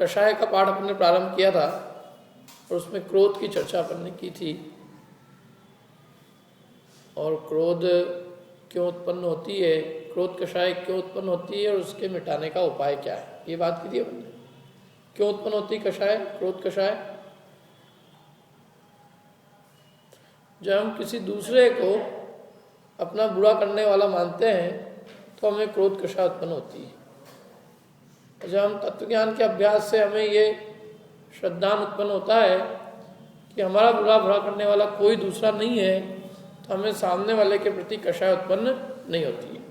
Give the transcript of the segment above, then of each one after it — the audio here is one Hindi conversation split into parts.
कषाय का पाठ अपन ने प्रारंभ किया था और उसमें क्रोध की चर्चा अपन ने की थी और क्रोध क्यों उत्पन्न होती है, क्रोध कषाय क्यों उत्पन्न होती है और उसके मिटाने का उपाय क्या है, ये बात की थी अपन ने। क्यों उत्पन्न होती है कषाय, क्रोध कषाय? जब हम किसी दूसरे को अपना बुरा करने वाला मानते हैं तो हमें क्रोध कषाय उत्पन्न होती है। जब हम तत्वज्ञान के अभ्यास से हमें ये श्रद्धा उत्पन्न होता है कि हमारा बुरा करने वाला कोई दूसरा नहीं है, तो हमें सामने वाले के प्रति कषाय उत्पन्न नहीं होती है।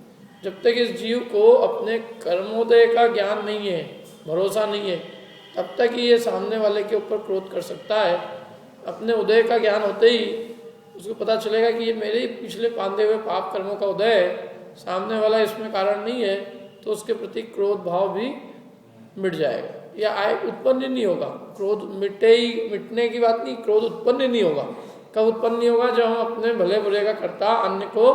जब तक इस जीव को अपने कर्मोदय का ज्ञान नहीं है, भरोसा नहीं है, तब तक ही ये सामने वाले के ऊपर क्रोध कर सकता है। अपने उदय का ज्ञान होते ही उसको पता चलेगा कि ये मेरे ही पिछले बांधे हुए पाप कर्मों का उदय है, सामने वाला इसमें कारण नहीं है, तो उसके प्रति क्रोध भाव भी मिट जाएगा या उत्पन्न नहीं होगा। क्रोध मिटने की बात नहीं, क्रोध उत्पन्न नहीं होगा। कब उत्पन्न नहीं होगा? जब हम अपने भले बुरे का कर्ता अन्य को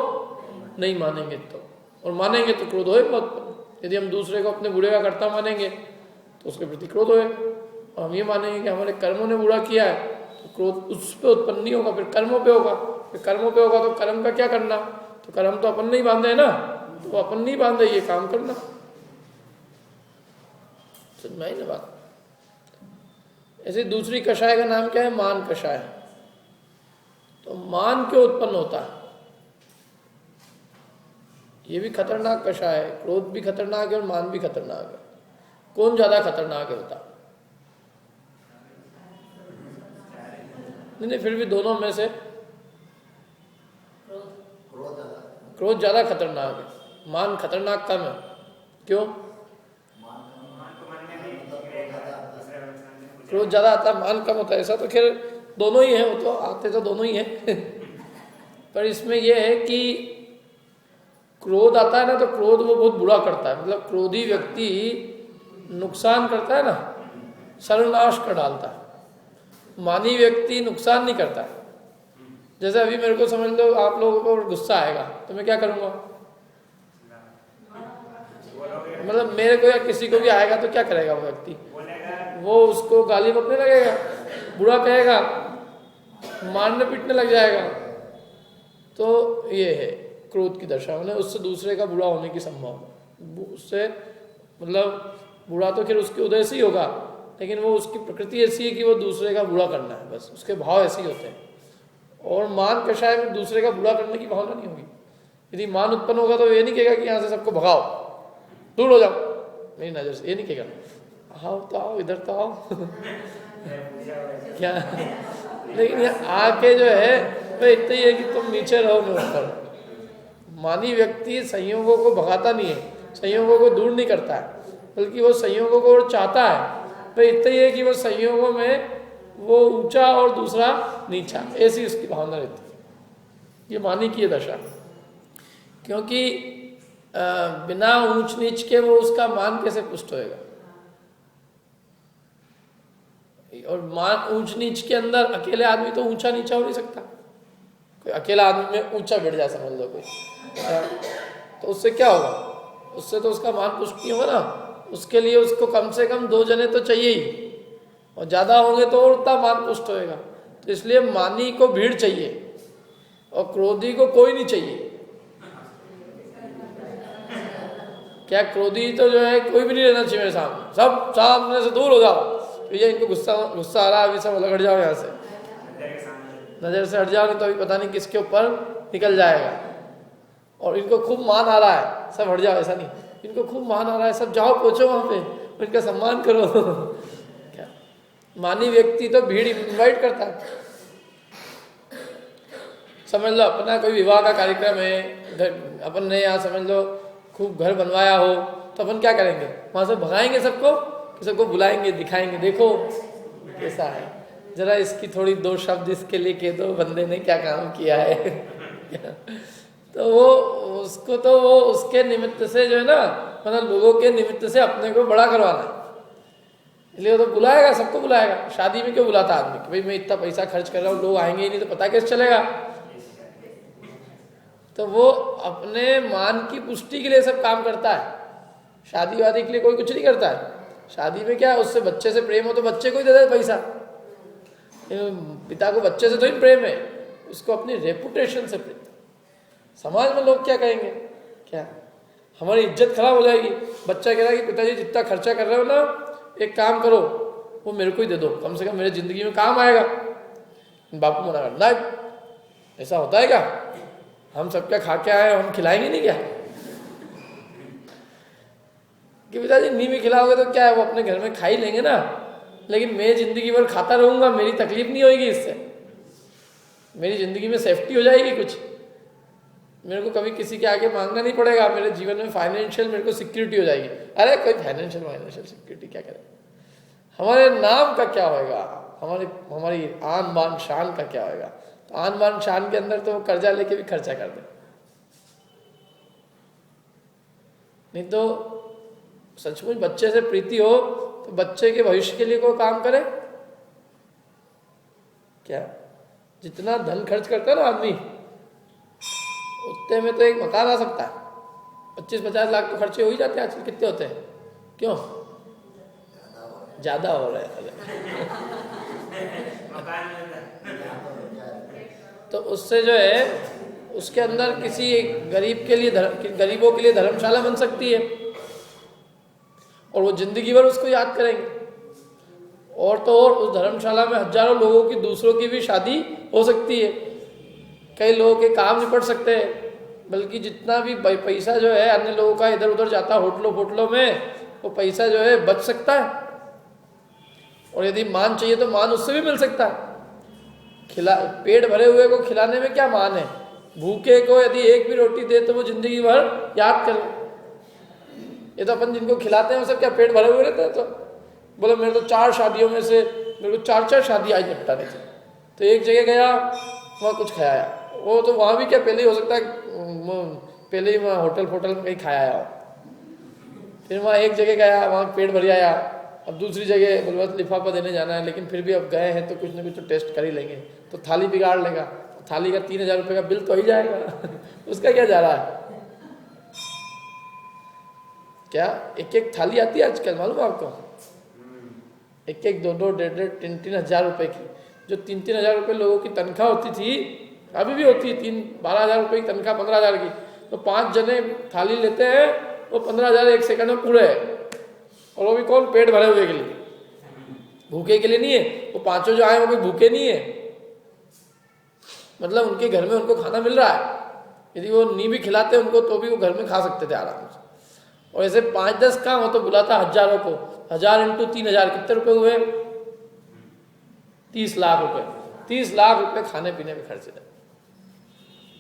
नहीं मानेंगे तो, और मानेंगे तो क्रोध होएगा उत्पन्न। यदि हम दूसरे को अपने बुरे का कर्ता मानेंगे तो उसके प्रति क्रोध होएगा, और हम ये मानेंगे कि हमारे कर्मों ने बुरा किया है तो क्रोध उस पर उत्पन्न नहीं होगा, फिर कर्मों पे होगा। फिर कर्मों पे होगा तो कर्म का क्या करना? तो कर्म तो अपन नहीं बांधे है ना, तो अपन नहीं बांधे, ये काम करना। समझ में आई ना बात? ऐसे दूसरी कषाय का नाम क्या है? मान कषाय। तो मान क्यों उत्पन्न होता है? ये भी खतरनाक कषाय है। क्रोध भी खतरनाक है और मान भी खतरनाक है। कौन ज्यादा खतरनाक है होता? नहीं, फिर भी दोनों में से क्रोध ज्यादा खतरनाक है, मान खतरनाक कम है। क्यों? क्रोध ज्यादा आता है, मान कम होता है। ऐसा तो खैर दोनों ही है, वो तो आते तो दोनों ही है पर इसमें यह है कि क्रोध आता है ना, तो क्रोध वो बहुत बुरा करता है। मतलब क्रोधी व्यक्ति नुकसान करता है ना, सर्वनाश कर डालता है। मानी व्यक्ति नुकसान नहीं करता है। जैसे अभी मेरे को समझ लो, आप लोगों को गुस्सा आएगा तो मैं क्या करूँगा? मतलब मेरे को या किसी को भी आएगा तो क्या करेगा वो व्यक्ति? वो उसको गाली बकने लगेगा, बुरा कहेगा, मारने पीटने लग जाएगा। तो ये है क्रोध की दशा, मतलब उससे दूसरे का बुरा होने की संभावना। उससे मतलब बुरा तो खैर उसके उदय से ही होगा, लेकिन वो उसकी प्रकृति ऐसी है कि वो दूसरे का बुरा करना है, बस उसके भाव ऐसे ही होते हैं। और मान कषाय में दूसरे का बुरा करने की भावना नहीं होगी। यदि मान उत्पन्न होगा तो ये नहीं कहेगा कि यहाँ से सबको भगाओ, दूर हो जाओ मेरी नजर से, ये नहीं कहेगा आओ तो आओ, इधर तो आओ क्या। लेकिन ये आके जो है तो इतना ही है कि तुम नीचे रहो, मैं ऊपर। मानी व्यक्ति संयोगों को भगाता नहीं है, संयोगों को दूर नहीं करता है, बल्कि वो संयोगों को और चाहता है। तो इतना ही है कि वो संयोगों में वो ऊंचा और दूसरा नीचा, ऐसी उसकी भावना रहती है। ये मानी की दशा, क्योंकि बिना ऊंच नीच के वो उसका मान कैसे पुष्ट होएगा? और मान ऊंच नीच के अंदर अकेले आदमी तो ऊंचा नीचा हो नहीं सकता। कोई अकेला आदमी में ऊंचा बैठ जाए समझ लो कोई, तो उससे क्या होगा? उससे तो उसका मान पुष्ट नहीं होगा ना। उसके लिए उसको कम से कम 2 जने तो चाहिए ही, और ज्यादा होंगे तो और उतना मान पुष्ट होएगा। तो इसलिए मानी को भीड़ चाहिए और क्रोधी को कोई नहीं चाहिए। क्या क्रोधी तो जो है कोई भी नहीं रहना चाहिए मेरे सामने, सब सामने से दूर हो जाओ। तो ये इनको गुस्सा आ रहा है, अभी सब अलग हट जाओ यहाँ से, नजर से हट जाओ, नहीं तो अभी पता नहीं किसके ऊपर निकल जाएगा। और इनको खूब मान आ रहा है, सब हट जाओ, ऐसा नहीं, इनको खूब मान आ रहा है, सब जाओ पहुंचो वहां पे, इनका सम्मान करो क्या? मानी व्यक्ति तो भीड़ इनवाइट करता है। समझ लो अपना कोई विवाह का कार्यक्रम है, अपन ने यहाँ समझ लो खूब घर बनवाया हो, तो अपन क्या करेंगे? वहां से भगाएंगे सबको, सबको बुलाएंगे, दिखाएंगे, देखो कैसा है, जरा इसकी थोड़ी 2 शब्द इसके लिए कह दो, बंदे ने क्या काम किया है तो वो उसको तो वो उसके निमित्त से जो है ना, मतलब लोगों के निमित्त से अपने को बड़ा करवाना है, इसलिए तो बुलाएगा, सबको बुलाएगा। शादी में क्यों बुलाता आदमी कि भाई मैं इतना पैसा खर्च कर रहा हूँ, लोग आएंगे ही नहीं तो पता कैसे चलेगा। तो वो अपने मान की पुष्टि के लिए सब काम करता है, शादी वादी के लिए कोई कुछ नहीं करता है। शादी में क्या है, उससे बच्चे से प्रेम हो तो बच्चे को ही दे दे पैसा। पिता को बच्चे से तो ही प्रेम है, उसको अपनी रेपुटेशन से प्रेम। समाज में लोग क्या कहेंगे, क्या हमारी इज्जत खराब हो जाएगी। बच्चा कह रहा है कि पिताजी जितना खर्चा कर रहे हो ना, एक काम करो वो मेरे को ही दे दो, कम से कम मेरे जिंदगी में काम आएगा। बापू मना कर, ना ऐसा होता है क्या, हम सब क्या खा के आए, हम खिलाएंगे नहीं क्या? कि पिताजी नहीं भी खिलाओगे तो क्या है, वो अपने घर में खा ही लेंगे ना, लेकिन मैं जिंदगी भर खाता रहूंगा, मेरी तकलीफ नहीं होगी, इससे मेरी जिंदगी में सेफ्टी हो जाएगी, कुछ मेरे को कभी किसी के आगे मांगना नहीं पड़ेगा, मेरे जीवन में फाइनेंशियल मेरे को सिक्योरिटी हो जाएगी। अरे कोई फाइनेंशियल सिक्योरिटी क्या करे, हमारे नाम का क्या होएगा, हमारी आन बान शान का क्या होएगा? तो आन बान शान के अंदर तो वो कर्जा लेके भी खर्चा कर दे, नहीं तो सचमुच बच्चे से प्रीति हो तो बच्चे के भविष्य के लिए कोई काम करे क्या? जितना धन खर्च करता है ना आदमी, उतने में तो एक मकान आ सकता है। 25-50 लाख तो खर्चे हो ही जाते हैं आजकल। कितने होते हैं, क्यों ज्यादा हो रहे हैं? तो उससे जो है, उसके अंदर किसी गरीब के लिए गरीबों के लिए धर्मशाला बन सकती है, और वो जिंदगी भर उसको याद करेंगे। और तो और उस धर्मशाला में हजारों लोगों की, दूसरों की भी शादी हो सकती है, कई लोगों के काम निपट सकते हैं, बल्कि जितना भी पैसा जो है अन्य लोगों का इधर उधर जाता होटलों में, वो पैसा जो है बच सकता है। और यदि मान चाहिए तो मान उससे भी मिल सकता है। पेट भरे हुए को खिलाने में क्या मान है, भूखे को यदि एक भी रोटी दे तो वो जिंदगी भर याद कर। ये तो अपन जिनको खिलाते हैं वो सब क्या पेट भरे हुए रहते हैं? तो बोले मेरे तो 4 शादियों में से मेरे को 4 शादी आज निपटाने थे, तो एक जगह गया वहाँ कुछ खाया, वो तो वहाँ भी क्या पहले ही हो सकता है, पहले ही वहाँ होटल में कहीं खाया आया, फिर वहाँ एक जगह गया वहाँ पेट भर आया, अब दूसरी जगह बोले बस लिफाफा देने जाना है, लेकिन फिर भी अब गए हैं तो कुछ ना कुछ तो टेस्ट कर ही लेंगे, तो थाली बिगाड़ लेगा, थाली का 3000 रुपये का बिल तो ही जाएगा उसका क्या जा रहा है? क्या एक थाली आती है आजकल, मालूम है आपको? 1-1, 2-2, 1.5, 3-3 हजार रुपए की, जो 3-3 हजार रुपये लोगों की तनख्वाह होती थी, अभी भी होती है, 12 हजार रुपये की तनख्वाह 15 हजार की, तो 5 जने थाली लेते हैं, वो 15 हजार 1 सेकंड में पूरे है। और वो भी कौन? पेट भरे हुए के लिए, भूखे के लिए नहीं है। वो 5 जो आए वो भी भूखे नहीं है, मतलब उनके घर में उनको खाना मिल रहा है, यदि वो नहीं भी खिलाते उनको तो भी वो घर में खा सकते थे आराम से। और ऐसे 5-10 काम हो तो बुलाता हजारों को, 1000 × 3000 कितने रुपए हुए? 30 लाख रुपए। 30 लाख रुपए खाने पीने में खर्च है,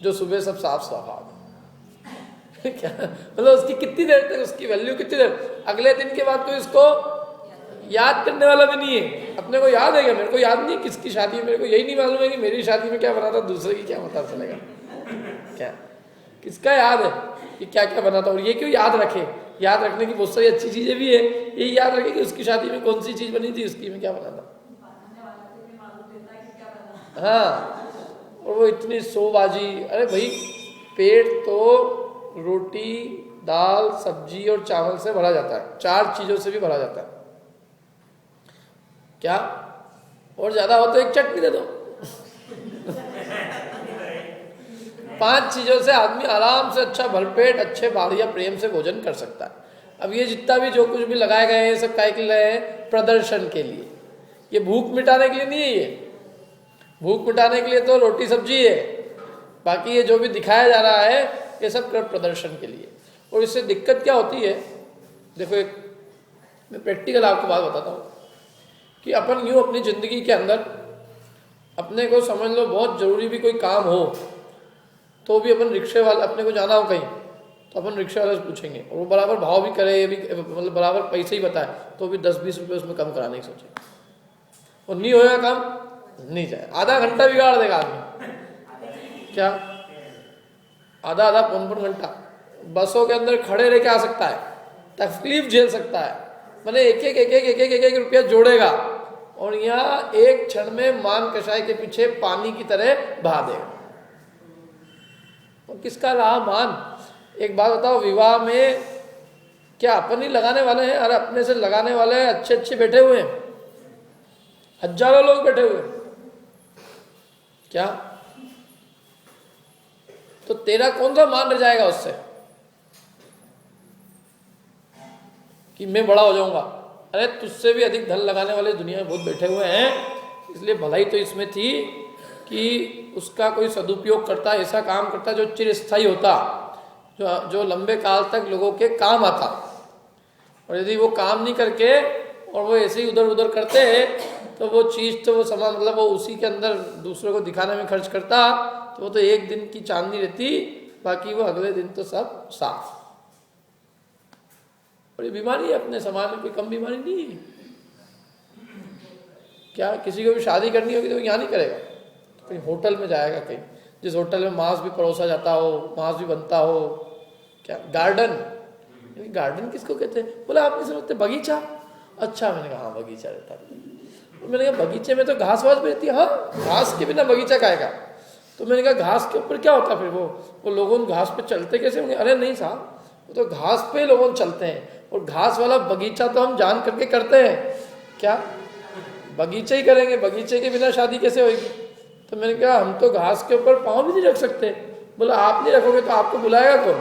जो सुबह सब साफ सफाई क्या मतलब उसकी कितनी देर तक उसकी वैल्यू कितनी देर? अगले दिन के बाद कोई इसको याद करने वाला भी नहीं है। अपने को याद है क्या? मेरे को याद नहीं किसकी शादी है, मेरे को यही नहीं मालूम है कि मेरी शादी में क्या बना था, दूसरे की क्या पता चलेगा? क्या किसका याद है कि क्या क्या बना था? और ये क्यों याद रखे? याद रखने की बहुत सारी अच्छी चीजें भी है, ये याद रखे कि उसकी शादी में कौन सी चीज बनी थी, उसकी में क्या बना था। हाँ, और वो इतनी सोबाजी। अरे भाई, पेट तो रोटी, दाल, सब्जी और चावल से भरा जाता है, 4 चीजों से भी भरा जाता है। क्या और ज्यादा हो तो एक चटनी दे दो 5 चीजों से आदमी आराम से अच्छा भरपेट अच्छे बढ़िया प्रेम से भोजन कर सकता है। अब ये जितना भी जो कुछ भी लगाए गए हैं सब काय के लिए है? प्रदर्शन के लिए। ये भूख मिटाने के लिए नहीं है, ये भूख मिटाने के लिए तो रोटी सब्जी है, बाकी ये जो भी दिखाया जा रहा है ये सब प्रदर्शन के लिए। और इससे दिक्कत क्या होती है, देखो एक मैं प्रैक्टिकल आपको बात बताता हूँ कि अपन यूँ अपनी ज़िंदगी के अंदर अपने को समझ लो बहुत ज़रूरी भी कोई काम हो तो भी अपन रिक्शे वाले, अपने को जाना हो कहीं तो अपन रिक्शे वाले से पूछेंगे और वो बराबर भाव भी करे, ये भी मतलब बराबर पैसे ही बताए तो भी 10-20 रुपये उसमें कम कराने की सोचे, और नहीं होएगा काम नहीं जाए, आधा घंटा बिगाड़ देगा आदमी। क्या आधा पौन घंटा बसों के अंदर खड़े रह के आ सकता है, तकलीफ झेल सकता है, मैंने एक रुपया जोड़ेगा और यहाँ एक क्षण में मान कषाय के पीछे पानी की तरह बहा देगा। तो किसका रहा मान? एक बात बताओ, विवाह में क्या अपन ही लगाने वाले हैं? अरे अपने से लगाने वाले अच्छे अच्छे बैठे हुए हैं, हजारों लोग बैठे हुए हैं। क्या तो तेरा कौन सा मान रह जाएगा उससे कि मैं बड़ा हो जाऊंगा? अरे तुझसे भी अधिक धन लगाने वाले दुनिया में बहुत बैठे हुए हैं। इसलिए भलाई तो इसमें थी कि उसका कोई सदुपयोग करता, ऐसा काम करता जो चिरस्थायी होता, जो लंबे काल तक लोगों के काम आता। और यदि वो काम नहीं करके और वो ऐसे ही उधर उधर करते हैं तो वो चीज़ तो वो समा मतलब वो उसी के अंदर दूसरों को दिखाने में खर्च करता, तो वो तो एक दिन की चांदनी रहती, बाकी वो अगले दिन तो सब साफ। और ये बीमारी है अपने समाज में, कोई कम बीमारी नहीं है। क्या किसी को भी शादी करनी होगी तो यहाँ नहीं करेगा, तो कहीं होटल में जाएगा, कहीं जिस होटल में मांस भी परोसा जाता हो, मांस भी बनता हो। क्या गार्डन? गार्डन किसको कहते हैं? बोला आप नहीं समझते, बगीचा। अच्छा, मैंने कहा हाँ बगीचा रहता है। मैंने कहा बगीचे में तो घास वास भी रहती है। हाँ, घास के बिना बगीचा खाएगा? तो मैंने कहा घास के ऊपर क्या होता है फिर? वो लोगों घास पे चलते कैसे होंगे? अरे नहीं साहब, वो तो घास पे लोगों चलते हैं, और घास वाला बगीचा तो हम जान करके करते हैं। क्या बगीचे ही करेंगे? बगीचे के बिना शादी कैसे होगी? तो मैंने कहा हम तो घास के ऊपर पाँव भी नहीं रख सकते। बोला आप नहीं रखोगे तो आपको बुलाएगा कौन?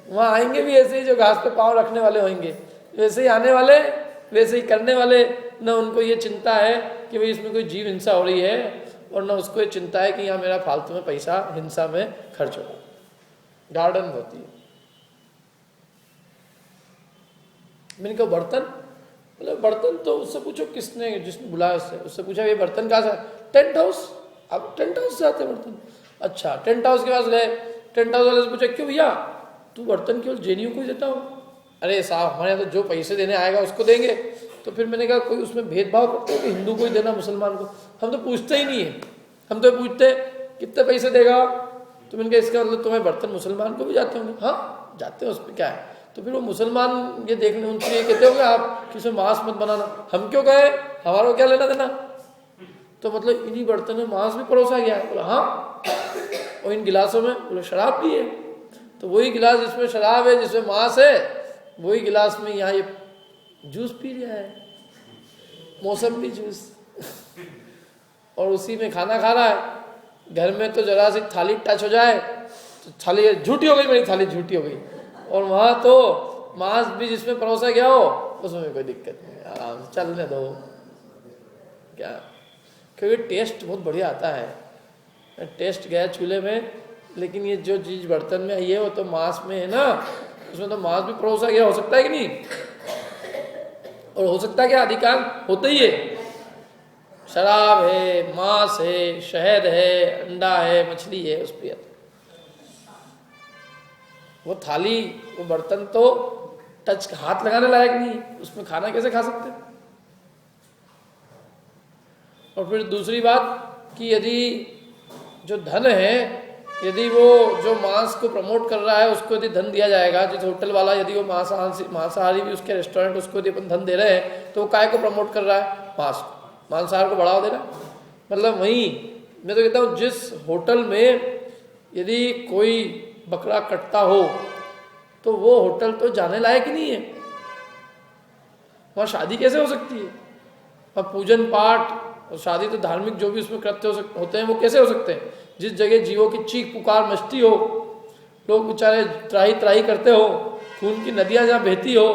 वहाँ आएंगे भी ऐसे ही जो घास पे पाँव रखने वाले होंगे, वैसे ही आने वाले, वैसे ही करने वाले। न उनको ये चिंता है कि भाई इसमें कोई जीव हिंसा हो रही है, और न उसको ये चिंता है कि यहाँ मेरा फालतू में पैसा हिंसा में खर्च होगा। गार्डन होती है। मैंने कहा बर्तन? बोले बर्तन तो उससे पूछो किसने, जिसने बुलाया उससे पूछा ये बर्तन कहाँ से? Tent house. अब टेंट हाउस से आते बर्तन? अच्छा, टेंट हाउस के पास गए, टेंट हाउस वाले से पूछा क्यों भैया तू बर्तन केवल जैनियों को ही देता हो? अरे साहब हमारे यहाँ तो जो पैसे देने आएगा उसको देंगे। तो फिर मैंने कहा कोई उसमें भेदभाव करते हो कि हिंदू को ही देना, मुसलमान को? हम तो पूछते ही नहीं है, हम तो पूछते कितने पैसे देगा। तो मैंने कहा इसका मतलब तुम्हें बर्तन मुसलमान को भी जाते होंगे? हाँ जाते हैं, उसमें क्या है? तो फिर वो मुसलमान ये देखने उनसे ये कहते होंगे आप किसी मांस मत बनाना। हम क्यों कहे, हमारा क्या लेना देना? तो मतलब इन्हीं बर्तन में मांस भी परोसा गया है? बोला हाँ। और इन गिलासों में? बोले शराब भी है। तो वही गिलास जिसमें शराब है, जिसमें मांस है, वही गिलास में यहाँ ये जूस पी रहा है, मौसमी जूस। और उसी में खाना खा रहा है। घर में तो जरा सी थाली टच हो जाए तो थाली झूठी हो गई, मेरी थाली झूठी हो गई। और वहाँ तो मांस भी जिसमें परोसा गया हो उसमें कोई दिक्कत नहीं, आराम से चलने दो। क्या? क्योंकि टेस्ट बहुत बढ़िया आता है। टेस्ट गया चूल्हे में, लेकिन ये जो चीज़ बर्तन में आई है वो तो मांस में है ना, उसमें तो मांस भी परोसा गया। हो सकता है कि नहीं? और हो सकता है क्या? अधिकांश होता ही है। शराब है, मांस है, शहद है, अंडा है, मछली है उस पर। वो थाली, वो बर्तन तो टच हाथ लगाने लायक नहीं, उसमें खाना कैसे खा सकते? और फिर दूसरी बात कि यदि जो धन है, यदि वो जो मांस को प्रमोट कर रहा है उसको यदि धन दिया जाएगा, जिस होटल वाला यदि वो मांसाहारी भी उसके रेस्टोरेंट उसको यदि अपन धन दे रहे हैं, तो वो काय को प्रमोट कर रहा है? मांस को, मांसाहार को बढ़ावा दे रहा है। मतलब वहीं मैं तो कहता हूँ जिस होटल में यदि कोई बकरा कटता हो तो वो होटल तो जाने लायक ही नहीं है। वहाँ शादी कैसे हो सकती है? वहाँ पूजन पाठ और शादी तो धार्मिक जो भी उसमें कृत्य होते हैं वो कैसे हो सकते हैं? जिस जगह जीवों की चीख पुकार मचती हो, लोग बेचारे त्राही त्राही करते हो, खून की नदियाँ जहाँ बहती हो,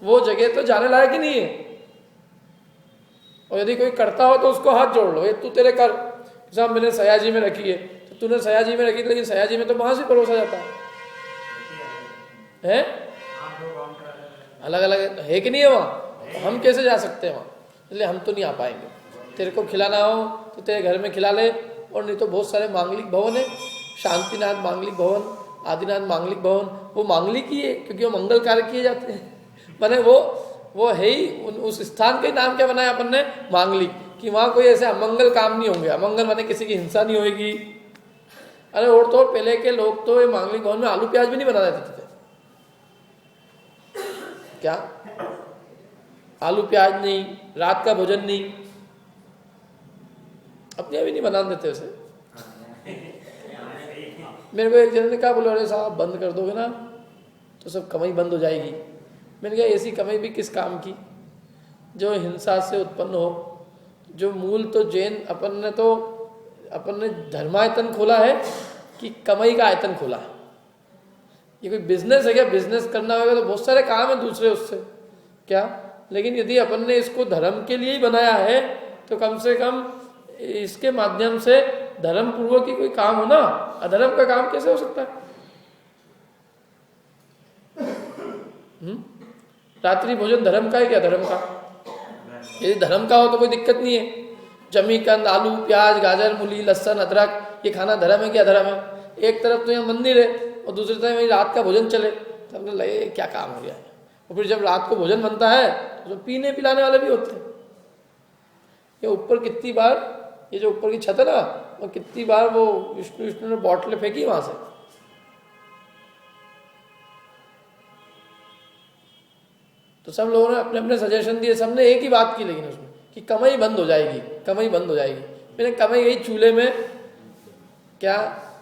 वो जगह तो जाने लायक ही नहीं है। और यदि कोई करता हो तो उसको हाथ जोड़ लो, ये तू तेरे कर। साहब मैंने सयाजी में रखी है, तो तूने सयाजी में रखी, लेकिन सयाजी में तो मांस ही परोसा जाता है। अलग अलग है कि नहीं है वहाँ? तो हम कैसे जा सकते हैं वहाँ? इसलिए हम तो नहीं आ पाएंगे। तेरे को खिलाना हो तो तेरे घर में खिला ले, और नहीं तो बहुत सारे मांगलिक भवन है, शांतिनाथ मांगलिक भवन, आदिनाथ मांगलिक भवन। वो मांगलिक ही है क्योंकि वो मंगल कार्य किए जाते हैं। मैंने वो है ही, उस स्थान का नाम क्या बनाया अपन ने? मांगलिक, कि वहाँ कोई ऐसे अमंगल काम नहीं होंगे। अमंगल माने किसी की हिंसा नहीं होगी। अरे और तो पहले के लोग तो ये मांगलिक भवन में आलू प्याज भी नहीं बना देते थे। क्या? आलू प्याज नहीं, रात का भोजन नहीं, अपने भी नहीं बना देते उसे। मेरे को एक जन ने कहा, बोले अरे साहब बंद कर दोगे ना? तो सब कमाई बंद हो जाएगी। मैंने कहा ऐसी कमाई भी किस काम की जो हिंसा से उत्पन्न हो। जो मूल तो जैन अपन ने धर्मायतन खोला है कि कमाई का आयतन खोला है। ये कोई बिजनेस है क्या? बिजनेस करना होगा तो बहुत सारे काम है दूसरे उससे क्या, लेकिन यदि अपन ने इसको धर्म के लिए ही बनाया है तो कम से कम इसके माध्यम से धर्म पूर्वक ही कोई काम हो ना। अधर्म का काम कैसे हो सकता है? रात्रि भोजन धर्म का है क्या? धर्म का। यदि धर्म का हो तो कोई दिक्कत नहीं है। जमी कंद, आलू, प्याज, गाजर, मूली, लहसुन, अदरक, ये खाना धर्म है क्या? धर्म है। एक तरफ तो यहाँ मंदिर है और दूसरी तरफ वही रात का भोजन चले, तो हमने लगे क्या काम हो गया है। और फिर जब रात को भोजन बनता है तो पीने पिलाने वाले भी होते हैं। ये ऊपर कितनी बार, ये जो ऊपर की छत है ना, और कितनी बार वो विष्णु ने बॉटलें फेंकी वहां से। तो सब लोगों ने अपने अपने सजेशन दिए, सबने एक ही बात की लेकिन उसमें कि कमाई बंद हो जाएगी, कमाई बंद हो जाएगी। मैंने कमाई यही चूल्हे में क्या,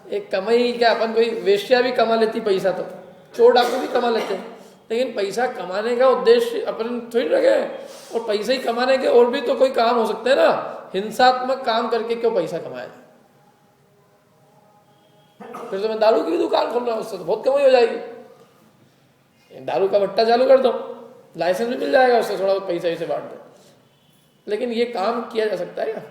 एक कमाई क्या, अपन कोई वेश्या भी कमा लेती पैसा, तो चोर डाकू भी कमा लेते हैं, लेकिन पैसा कमाने का उद्देश्य अपन थोड़ी रखे। और पैसे ही कमाने के और भी तो कोई काम हो सकते हैं ना। हिंसात्मक काम करके क्यों पैसा कमाया? फिर तो मैं दारू की भी दुकान खोल रहा हूँ, उससे तो बहुत कमाई हो जाएगी। दारू का भट्टा चालू कर दो, लाइसेंस भी मिल जाएगा, उससे थोड़ा बहुत पैसा वैसे बांट दो। लेकिन ये काम किया जा सकता है क्या?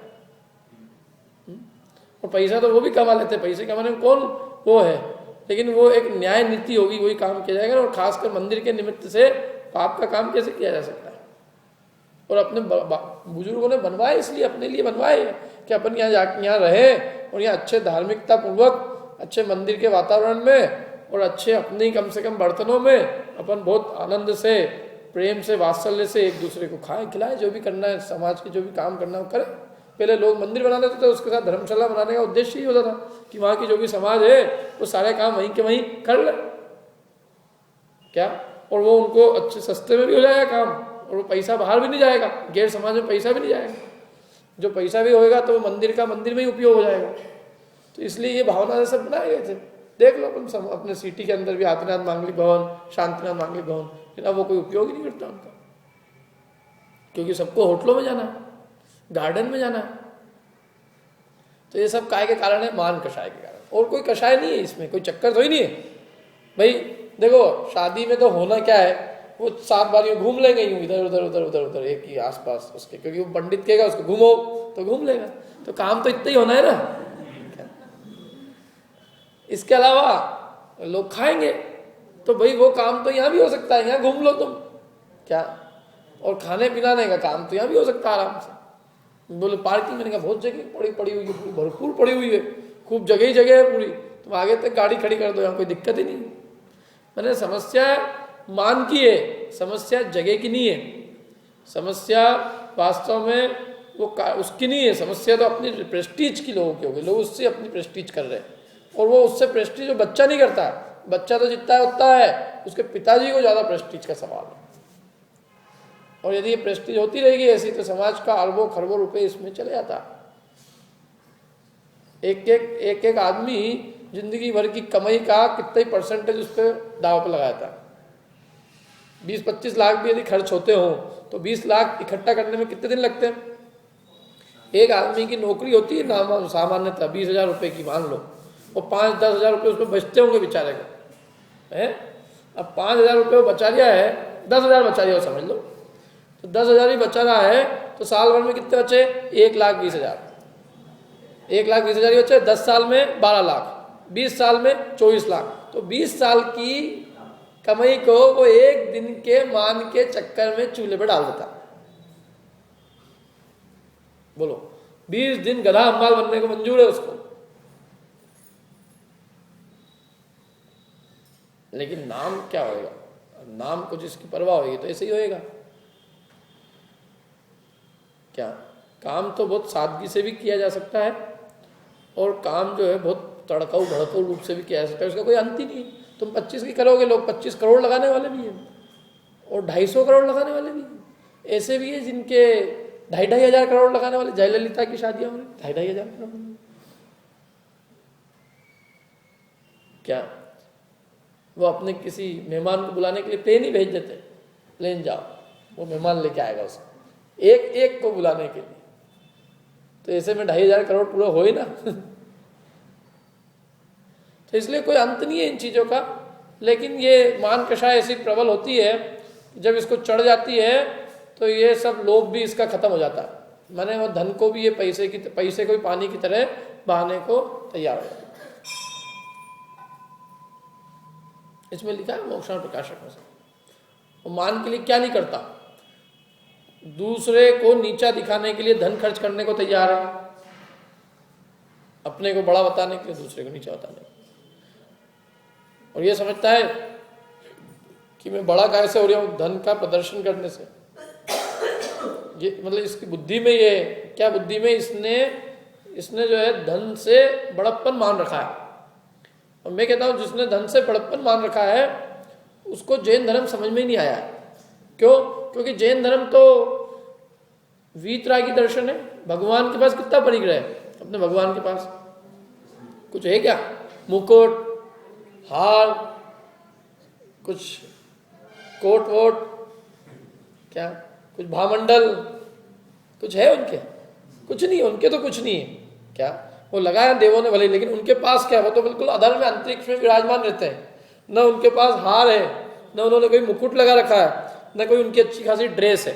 और पैसा तो वो भी कमा लेते हैं, पैसे कमाने में कौन वो है, लेकिन वो एक न्याय नीति होगी, वही काम किया जाएगा। और खासकर मंदिर के निमित्त से पाप का काम कैसे किया जा सकता है? और अपने बुजुर्गों ने बनवाए, इसलिए अपने लिए बनवाए कि अपन यहाँ रहे और यहाँ अच्छे धार्मिकता पूर्वक अच्छे मंदिर के वातावरण में और अच्छे अपने कम से कम बर्तनों में अपन बहुत आनंद से, प्रेम से, वात्सल्य से एक दूसरे को खाए खिलाए। जो भी करना है समाज के, जो भी काम करना है वो करें। पहले लोग मंदिर बना देते थे, उसके साथ धर्मशाला बनाने का उद्देश्य ही होता था कि वहाँ की जो भी समाज है वो सारे काम वहीं के वहीं कर ले क्या, और वो उनको अच्छे सस्ते में भी हो जाएगा काम, और वो पैसा बाहर भी नहीं जाएगा, गैर समाज में पैसा भी नहीं जाएगा। जो पैसा भी होएगा तो मंदिर का मंदिर में ही उपयोग हो जाएगा। तो इसलिए ये भावना से सब बनाए गए थे। देख लो अपन अपने सिटी के अंदर भी आदिनाथ मांगलिक भवन, शांतिनाथ मांगलिक भवन, लेकिन अब वो कोई उपयोग ही नहीं करता उनका, क्योंकि सबको होटलों में जाना है, गार्डन में जाना है। तो ये सब काय के कारण है? मान कषाय के कारण। और कोई कषाय नहीं है इसमें, कोई चक्कर तो ही नहीं है भाई। देखो शादी में तो होना क्या है, वो 7 बार घूम लेंगे यूं इधर उधर उधर उधर उधर एक ही आसपास उसके, क्योंकि वो पंडित कहेगा उसको घूमो तो घूम लेगा। तो काम तो इतना ही होना है ना। इसके अलावा लोग खाएंगे तो भाई वो काम तो यहाँ भी हो सकता है, यहाँ घूम लो तुम क्या। और खाने पिलाने का काम तो यहाँ भी हो सकता है आराम से। बोले पार्किंग, मैंने कहा बहुत जगह पड़ी हुई है, पूरी भरपूर पड़ी हुई है, खूब जगह ही जगह है पूरी, तुम आगे तक गाड़ी खड़ी कर दो, यहाँ कोई दिक्कत ही नहीं। मैंने समस्या मान की है, समस्या जगह की नहीं है। समस्या वास्तव में वो उसकी नहीं है, समस्या तो अपनी प्रेस्टीज की लोगों की होगी। लोग उससे अपनी प्रेस्टीज कर रहे हैं, और वो उससे प्रेस्टीज जो बच्चा नहीं करता। बच्चा तो जितना है उतना है, उसके पिताजी को ज़्यादा प्रेस्टीज का सवाल है। और यदि ये प्रेस्टीज होती रहेगी ऐसी तो समाज का अरबों खरबों रुपए इसमें चले जाता। एक आदमी जिंदगी भर की कमाई का कितना ही परसेंटेज उस पर दाव पर लगाया था। 20-25 लाख भी यदि खर्च होते हो तो 20 लाख इकट्ठा करने में कितने दिन लगते हैं? एक आदमी की नौकरी होती है ना सामान्यतः 20,000 रुपये की मान लो, और 5-10 हज़ार रुपये उसमें बचते होंगे बेचारे को है। अब 5,000 रुपये वो बचा लिया है, 10,000 बचा लिया समझ लो, तो 10,000 ही बचा रहा है, तो साल भर में कितने बचे? 1,20,000। 1,20,000 ही बचे। 10 साल में 12 लाख, 20 साल में 24 लाख। तो 20 साल की कमाई को वो एक दिन के मान के चक्कर में चूल्हे पर डाल देता। बोलो 20 दिन गधा अम्बाल बनने को मंजूर है उसको, लेकिन नाम क्या होएगा? नाम को जिसकी परवाह होगी तो ऐसे ही होएगा क्या। काम तो बहुत सादगी से भी किया जा सकता है, और काम जो है बहुत तड़काऊ भड़काऊ रूप से भी किया जा सकता है, उसका कोई अंत ही नहीं। तुम 25 की करोगे, लोग 25 करोड़ लगाने वाले भी हैं, और 250 करोड़ लगाने वाले भी हैं। ऐसे भी है जिनके 2,500 हज़ार करोड़ लगाने वाले, जयललिता की शादियां हो रही 2,500 हज़ार करोड़ क्या। वो अपने किसी मेहमान को बुलाने के लिए प्लेन ही भेज देते, प्लेन जाओ, वो मेहमान लेके आएगा उसको, एक एक को बुलाने के लिए। तो ऐसे में 2,500 करोड़ पूरा हो ही ना। तो इसलिए कोई अंत नहीं है इन चीज़ों का। लेकिन ये मान कषाय ऐसी प्रबल होती है, जब इसको चढ़ जाती है तो ये सब लोभ भी इसका खत्म हो जाता है। माने वो धन को भी ये पैसे को पानी की तरह बहाने को तैयार हो जाता है। इसमें लिखा है मोक्षण प्रकाशक में से, वो मान के लिए क्या नहीं करता, दूसरे को नीचा दिखाने के लिए धन खर्च करने को तैयार है, अपने को बड़ा बताने के लिए दूसरे को नीचा बताने, और ये समझता है कि मैं बड़ा कैसे हो रहा हूं धन का प्रदर्शन करने से। ये मतलब इसकी बुद्धि में, ये क्या बुद्धि में इसने जो है धन से बड़प्पन मान रखा है। और मैं कहता हूं जिसने धन से बड़प्पन मान रखा है उसको जैन धर्म समझ में ही नहीं आया। क्यों? क्योंकि जैन धर्म तो वीतरागी दर्शन है। भगवान के पास कितना परिग्रह है? अपने भगवान के पास कुछ है क्या? मुकुट, हार, कुछ कोट वोट, क्या कुछ भामंडल कुछ है उनके? कुछ नहीं है उनके, तो कुछ नहीं है। क्या वो लगाया देवों ने भले, लेकिन उनके पास क्या? वो तो बिल्कुल अधर में अंतरिक्ष में विराजमान रहते हैं। न उनके पास हार है, न उन्होंने कोई मुकुट लगा रखा है, न कोई उनकी अच्छी खासी ड्रेस है।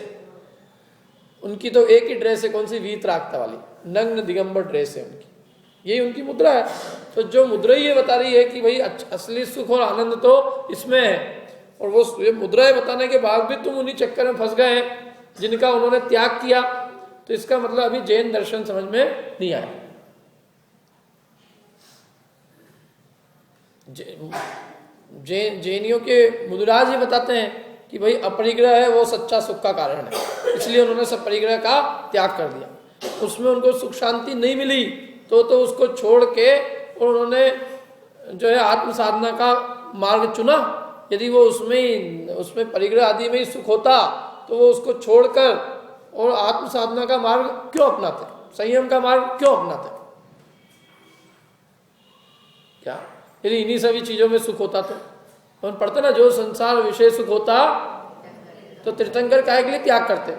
उनकी तो एक ही ड्रेस है, कौन सी? वीतरागता वाली नग्न दिगंबर ड्रेस है उनकी, यही उनकी मुद्रा है। तो जो मुद्रा ये बता रही है कि भाई असली सुख और आनंद तो इसमें है, और वो ये मुद्राएं बताने के बाद भी तुम उन्हीं चक्कर में फंस गए जिनका उन्होंने त्याग किया। तो इसका मतलब अभी जैन दर्शन समझ में नहीं आया। जैनियों के मुद्राज ये बताते हैं कि भाई अपरिग्रह है वो सच्चा सुख का कारण है, इसलिए उन्होंने सब परिग्रह का त्याग कर दिया। उसमें उनको सुख शांति नहीं मिली तो उसको छोड़ के उन्होंने जो है आत्म साधना का मार्ग चुना। यदि वो उसमें परिग्रह आदि में ही सुख होता तो वो उसको छोड़कर और आत्म साधना का मार्ग क्यों अपनाते, संयम का मार्ग क्यों अपनाते? क्या यदि इन्हीं सभी चीजों में सुख होता तो हम पढ़ते ना, जो संसार विषय सुख होता तो तीर्थंकर काहे के लिए त्याग करते,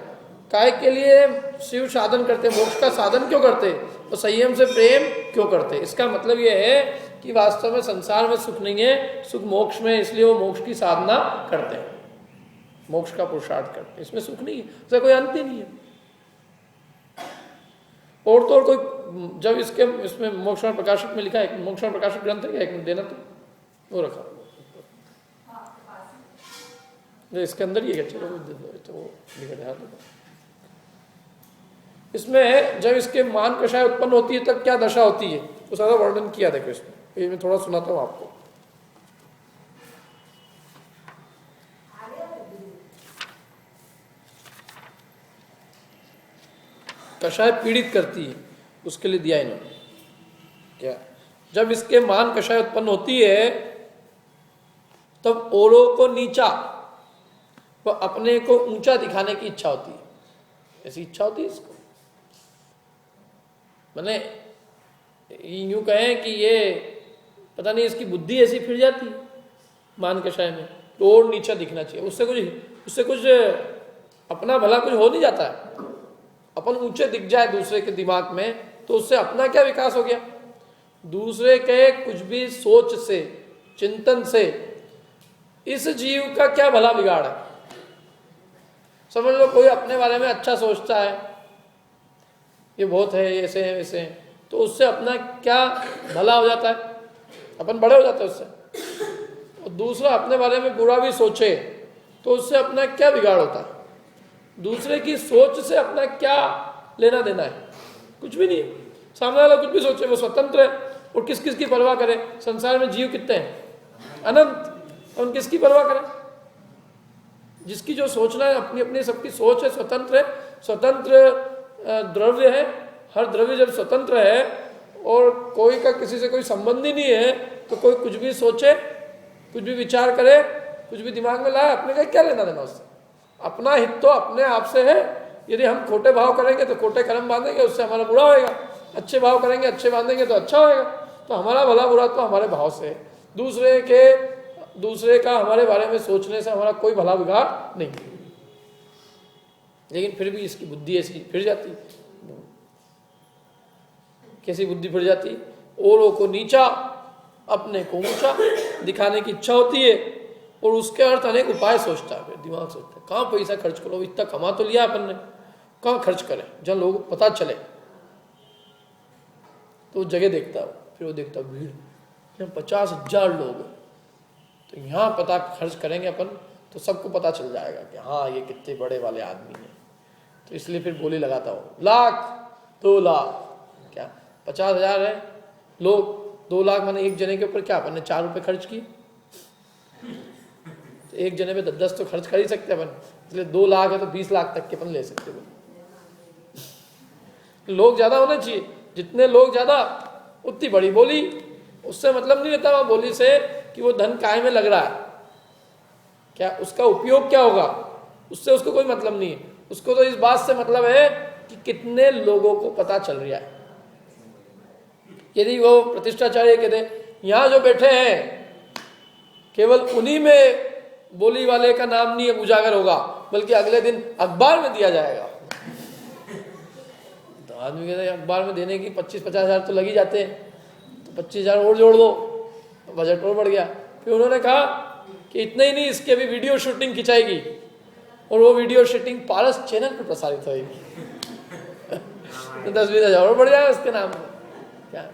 काहे के लिए शिव साधन करते, मोक्ष का साधन क्यों करते, तो संयम से प्रेम क्यों करते? इसका मतलब यह है कि वास्तव में संसार में सुख नहीं है, सुख मोक्ष में, इसलिए वो मोक्ष की साधना करते हैं, मोक्ष का पुरुषार्थ करते हैं। इसमें सुख नहीं है, उसका कोई अंत ही नहीं है। और तो और कोई, जब इसमें मोक्षण प्रकाशक में लिखा है, मोक्षण प्रकाशक ग्रंथ है, एक मिनट देना तो वो रखा इसके अंदर ही है, चलो तो वो लिखा ध्यान दो। इसमें जब इसके मान कषाय उत्पन्न होती है तब क्या दशा होती है वो सारा वर्णन किया। देखो इसमें ये मैं थोड़ा सुनाता हूँ आपको। कषाय पीड़ित करती है, उसके लिए दिया इन्होंने क्या? जब इसके मान कषाय उत्पन्न होती है तब औरों को नीचा व अपने को ऊंचा दिखाने की इच्छा होती है। ऐसी इच्छा होती है इसको, मैंने यूं कहें कि ये पता नहीं इसकी बुद्धि ऐसी फिर जाती है मान कषाय में, तो और नीचा दिखना चाहिए। उससे कुछ अपना भला कुछ हो नहीं जाता है। अपन ऊंचे दिख जाए दूसरे के दिमाग में तो उससे अपना क्या विकास हो गया? दूसरे के कुछ भी सोच से, चिंतन से इस जीव का क्या भला बिगाड़ है? समझ लो कोई अपने बारे में अच्छा सोचता है, ये बहुत है, ये ऐसे है वैसे है, तो उससे अपना क्या भला हो जाता है? अपन बड़े हो जाते हैं उससे। और दूसरा अपने बारे में बुरा भी सोचे तो उससे अपना क्या बिगाड़ होता है? दूसरे की सोच से अपना क्या लेना देना है? कुछ भी नहीं। सामने वाला कुछ भी सोचे, वो स्वतंत्र है, और किस किस की परवाह करे? संसार में जीव कितने हैं? अनंत। और किसकी परवाह करें? जिसकी जो सोचना है, अपनी अपनी सबकी सोच है, स्वतंत्र है। स्वतंत्र द्रव्य है, हर द्रव्य जब स्वतंत्र है और कोई का किसी से कोई संबंध ही नहीं है तो कोई कुछ भी सोचे, कुछ भी विचार करे, कुछ भी दिमाग में लाए, अपने का क्या लेना देना उससे? अपना हित तो अपने आप से है। यदि हम खोटे भाव करेंगे तो खोटे कर्म बांधेंगे, उससे हमारा बुरा होएगा। अच्छे भाव करेंगे, अच्छे बांधेंगे तो अच्छा होएगा। तो हमारा भला बुरा तो हमारे भाव से है। दूसरे का हमारे बारे में सोचने से हमारा कोई भला बिगाड़ नहीं, लेकिन फिर भी इसकी बुद्धि ऐसी फिर जाती। कैसी बुद्धि फिर जाती? औरों को नीचा, अपने को ऊंचा दिखाने की इच्छा होती है, और उसके अर्थ अनेक उपाय सोचता है। फिर दिमाग सोचता है कहाँ पैसा खर्च करो, इतना कमा तो लिया अपन ने, कहाँ खर्च करें जहाँ लोगों को पता चले। तो जगह देखता है, फिर वो देखता भीड़, यहाँ 50,000 लोग हैं, तो यहाँ पता खर्च करेंगे अपन तो सबको पता चल जाएगा कि हाँ ये कितने बड़े वाले आदमी हैं। तो इसलिए फिर बोली लगाता हूँ, 1,00,000 2,00,000 क्या 50,000 है लोग, 2,00,000 माने एक जने के ऊपर क्या अपन ने 4 रुपये खर्च किए, तो एक जने पे 10 तो खर्च कर ही सकते अपन, इसलिए 2,00,000 है तो 20,00,000 तक के अपन ले सकते हैं। लोग ज्यादा होने चाहिए, जितने लोग ज्यादा उतनी बड़ी बोली। उससे मतलब नहीं रहता वह बोली से कि वो धन काय में लग रहा है, क्या उसका उपयोग क्या होगा, उससे उसको कोई मतलब नहीं है। उसको तो इस बात से मतलब है कि कितने लोगों को पता चल रहा है। यदि वो प्रतिष्ठाचार्य कहते यहाँ जो बैठे हैं केवल उन्हीं में बोली वाले का नाम नहीं उजागर होगा, बल्कि अगले दिन अखबार में दिया जाएगा, तो आदमी कहते हैं अखबार में देने की 25-50 हज़ार तो लग ही जाते हैं, तो 25,000 और जोड़ दो, बजट और बढ़ गया। फिर उन्होंने कहा कि इतना ही नहीं, इसके भी वीडियो शूटिंग खिंचाएगी, और वो वीडियो शूटिंग पारस चैनल पर प्रसारित होगी, तो 10-20 हज़ार और बढ़ जाएगा उसके नाम में। क्या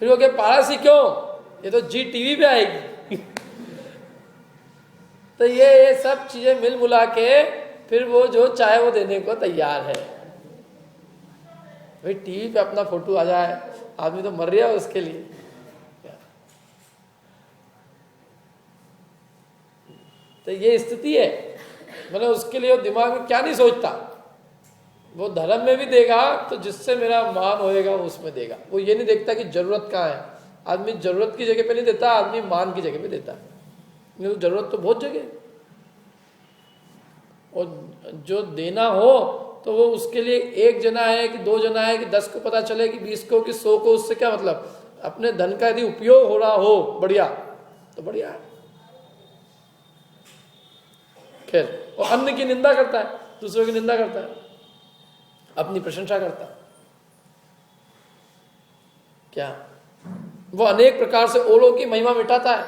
फिर वो कहे पारस ही क्यों, ये तो जी टीवी पे आएगी। तो ये सब चीजें मिल मुला के फिर वो जो चाहे वो देने को तैयार है। भाई टीवी पे अपना फोटो आ जाए, आदमी तो मर रहा है उसके लिए। तो ये स्थिति है, मैंने उसके लिए वो दिमाग में क्या नहीं सोचता, वो धर्म में भी देगा तो जिससे मेरा मान होएगा उसमें देगा। वो ये नहीं देखता कि जरूरत कहाँ है, आदमी जरूरत की जगह पे नहीं देता, आदमी मान की जगह पे देता है। तो जरूरत तो बहुत जगह, और जो देना हो तो वो उसके लिए एक जना है कि 2 जना है कि 10 को पता चले कि 20 को कि 100 को, उससे क्या मतलब। अपने धन का यदि उपयोग हो रहा हो बढ़िया तो बढ़िया है। खैर वो अन्य की निंदा करता है, दूसरों की निंदा करता है, अपनी प्रशंसा करता है। क्या वो अनेक प्रकार से औरों की महिमा मिटाता है,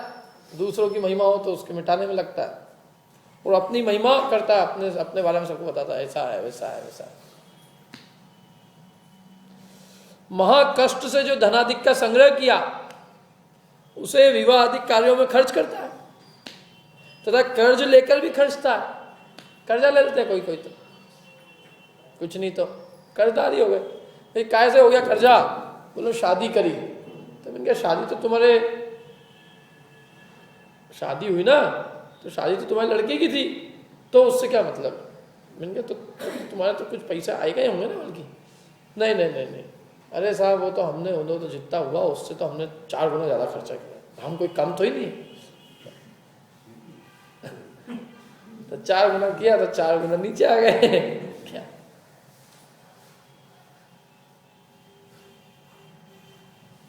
दूसरों की महिमा हो तो उसके मिटाने में लगता है, और अपनी महिमा करता है, अपने अपने बारे में सबको बताता है, ऐसा है वैसा है वैसा है। महाकष्ट से जो धनाधिक का संग्रह किया उसे विवाह आदि कार्यों में खर्च करता है, तथा कर्ज लेकर भी खर्चता है। कर्जा ले लेते हैं कोई कोई, तो कुछ नहीं तो कर्जदारी हो गए। भाई कैसे हो गया कर्जा, बोलो शादी करी, तो मैंने कहा शादी तो तुम्हारे शादी हुई ना, तो शादी तो तुम्हारे लड़के की थी, तो उससे क्या मतलब। मैंने कहा तो तुम्हारा तो कुछ पैसा आएगा ही होंगे ना बल्कि। नहीं नहीं नहीं नहीं, अरे साहब वो तो हमने उन्होंने तो जितना हुआ उससे तो हमने 4 गुना ज़्यादा खर्चा किया, हम कोई कम तो ही नहीं। तो 4 गुना किया तो 4 गुना नीचे आ गए। क्या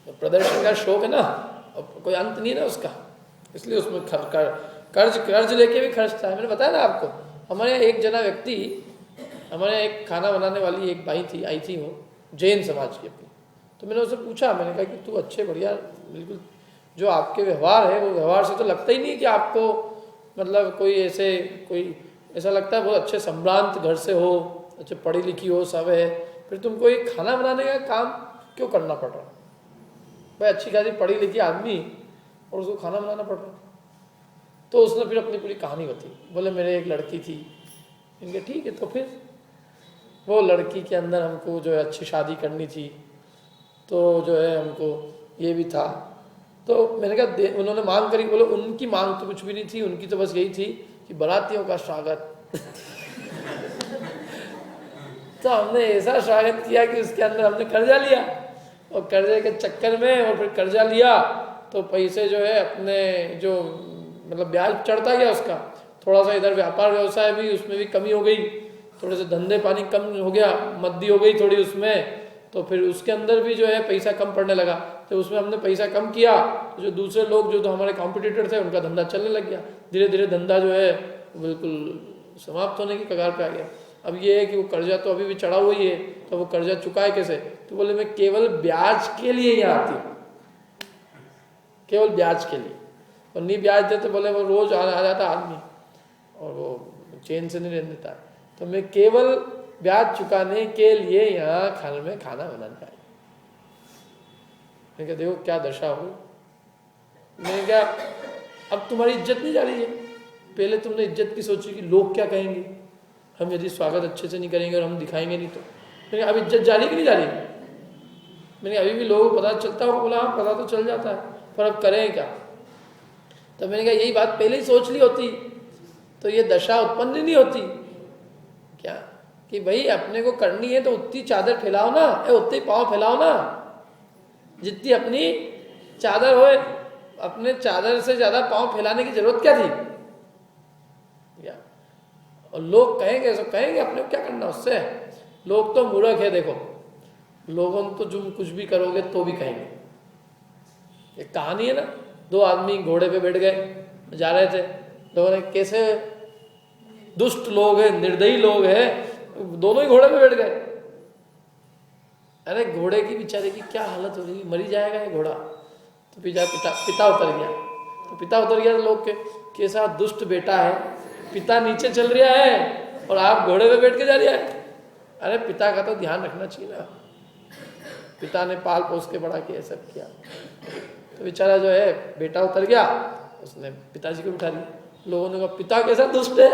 तो प्रदर्शन का शौक है ना, और कोई अंत नहीं है ना उसका, इसलिए उसमें कर्ज लेके भी खर्चता है। मैंने बताया ना आपको, हमारे एक जना व्यक्ति, हमारे एक खाना बनाने वाली एक भाई थी, आई थी, वो जैन समाज की अपनी। तो मैंने उससे पूछा, मैंने कहा कि तू अच्छे बढ़िया बिल्कुल जो आपके व्यवहार है वो व्यवहार से तो लगता ही नहीं कि आपको मतलब कोई ऐसा लगता है बहुत अच्छे संभ्रांत घर से हो, अच्छे पढ़ी लिखी हो सब है, फिर तुमको एक खाना बनाने का काम क्यों करना पड़ रहा। भाई अच्छी खासी पढ़ी लिखी आदमी और उसको खाना बनाना पड़ रहा। तो उसने फिर अपनी पूरी कहानी बताई, बोले मेरे एक लड़की थी। इनके ठीक है, तो फिर वो लड़की के अंदर हमको जो है अच्छी शादी करनी थी, तो जो है हमको ये भी था। तो मैंने कहा उन्होंने मांग करी, बोले उनकी मांग तो कुछ भी नहीं थी, उनकी तो बस यही थी कि बारातियों का स्वागत। तो हमने ऐसा स्वागत किया कि उसके अंदर हमने कर्जा लिया, और कर्जे के चक्कर में, और फिर कर्जा लिया तो पैसे जो है अपने जो मतलब ब्याज चढ़ता गया उसका, थोड़ा सा इधर व्यापार व्यवसाय भी उसमें भी कमी हो गई, थोड़े से धंधे पानी कम हो गया, मद्दी हो गई थोड़ी उसमें, तो फिर उसके अंदर भी जो है पैसा कम पड़ने लगा। तो उसमें हमने पैसा कम किया तो जो दूसरे लोग जो तो हमारे कॉम्पिटिटर थे उनका धंधा चलने लग गया। धीरे धीरे धंधा जो है बिल्कुल समाप्त होने की कगार पे आ गया। अब ये है कि वो कर्जा तो अभी भी चढ़ा हुआ ही है, तो वो कर्जा चुकाए कैसे? तो बोले मैं केवल ब्याज के लिए यहाँ आती हूँ, केवल ब्याज के लिए। और नहीं ब्याज देते बोले वो रोज आ जाता आदमी और वो चैन से नहीं रहने देता। तो मैं केवल ब्याज चुकाने के लिए यहाँ खाने में खाना बनाने आई। मैं क्या देखो क्या दशा हुई। मैंने क्या अब तुम्हारी इज्जत नहीं जा रही है। पहले तुमने इज्जत की सोची कि लोग क्या कहेंगे, हम यदि स्वागत अच्छे से नहीं करेंगे और हम दिखाएंगे नहीं तो। मैंने अब इज्जत जा रही कि नहीं जा रही? मैंने अभी भी लोगों को पता चलता हो? बोला हाँ पता तो चल जाता है, पर अब करें क्या? तो मैंने कहा यही बात पहले ही सोच ली होती तो ये दशा उत्पन्न नहीं होती क्या, कि भाई अपने को करनी है तो उतनी चादर फैलाओ ना, उतनी पाँव फैलाओ ना जितनी अपनी चादर होए। अपने चादर से ज्यादा पाँव फैलाने की जरूरत क्या थी? क्या और लोग कहेंगे सो कहेंगे, अपने को क्या करना उससे? लोग तो मूर्ख है। देखो लोगों तो तुम कुछ भी करोगे तो भी कहेंगे। एक कहानी है ना, दो आदमी घोड़े पे बैठ गए, जा रहे थे। लोगों ने कैसे दुष्ट लोग हैं, निर्दयी लोग हैं, दोनों ही घोड़े पे बैठ गए। अरे घोड़े की बेचारे की क्या हालत हो रही, मरी जाएगा ये घोड़ा। तो पिता उतर गया। तो पिता उतर गया तो लोग के कैसा दुष्ट बेटा है, पिता नीचे चल रहा है और आप घोड़े पे बैठ के जा रहा है। अरे पिता का तो ध्यान रखना चाहिए ना, पिता ने पाल पोस के बड़ा किया, सब किया। तो बेचारा जो है बेटा उतर गया, उसने पिताजी को उठा लिया। लोगों ने कहा पिता कैसा दुष्ट है।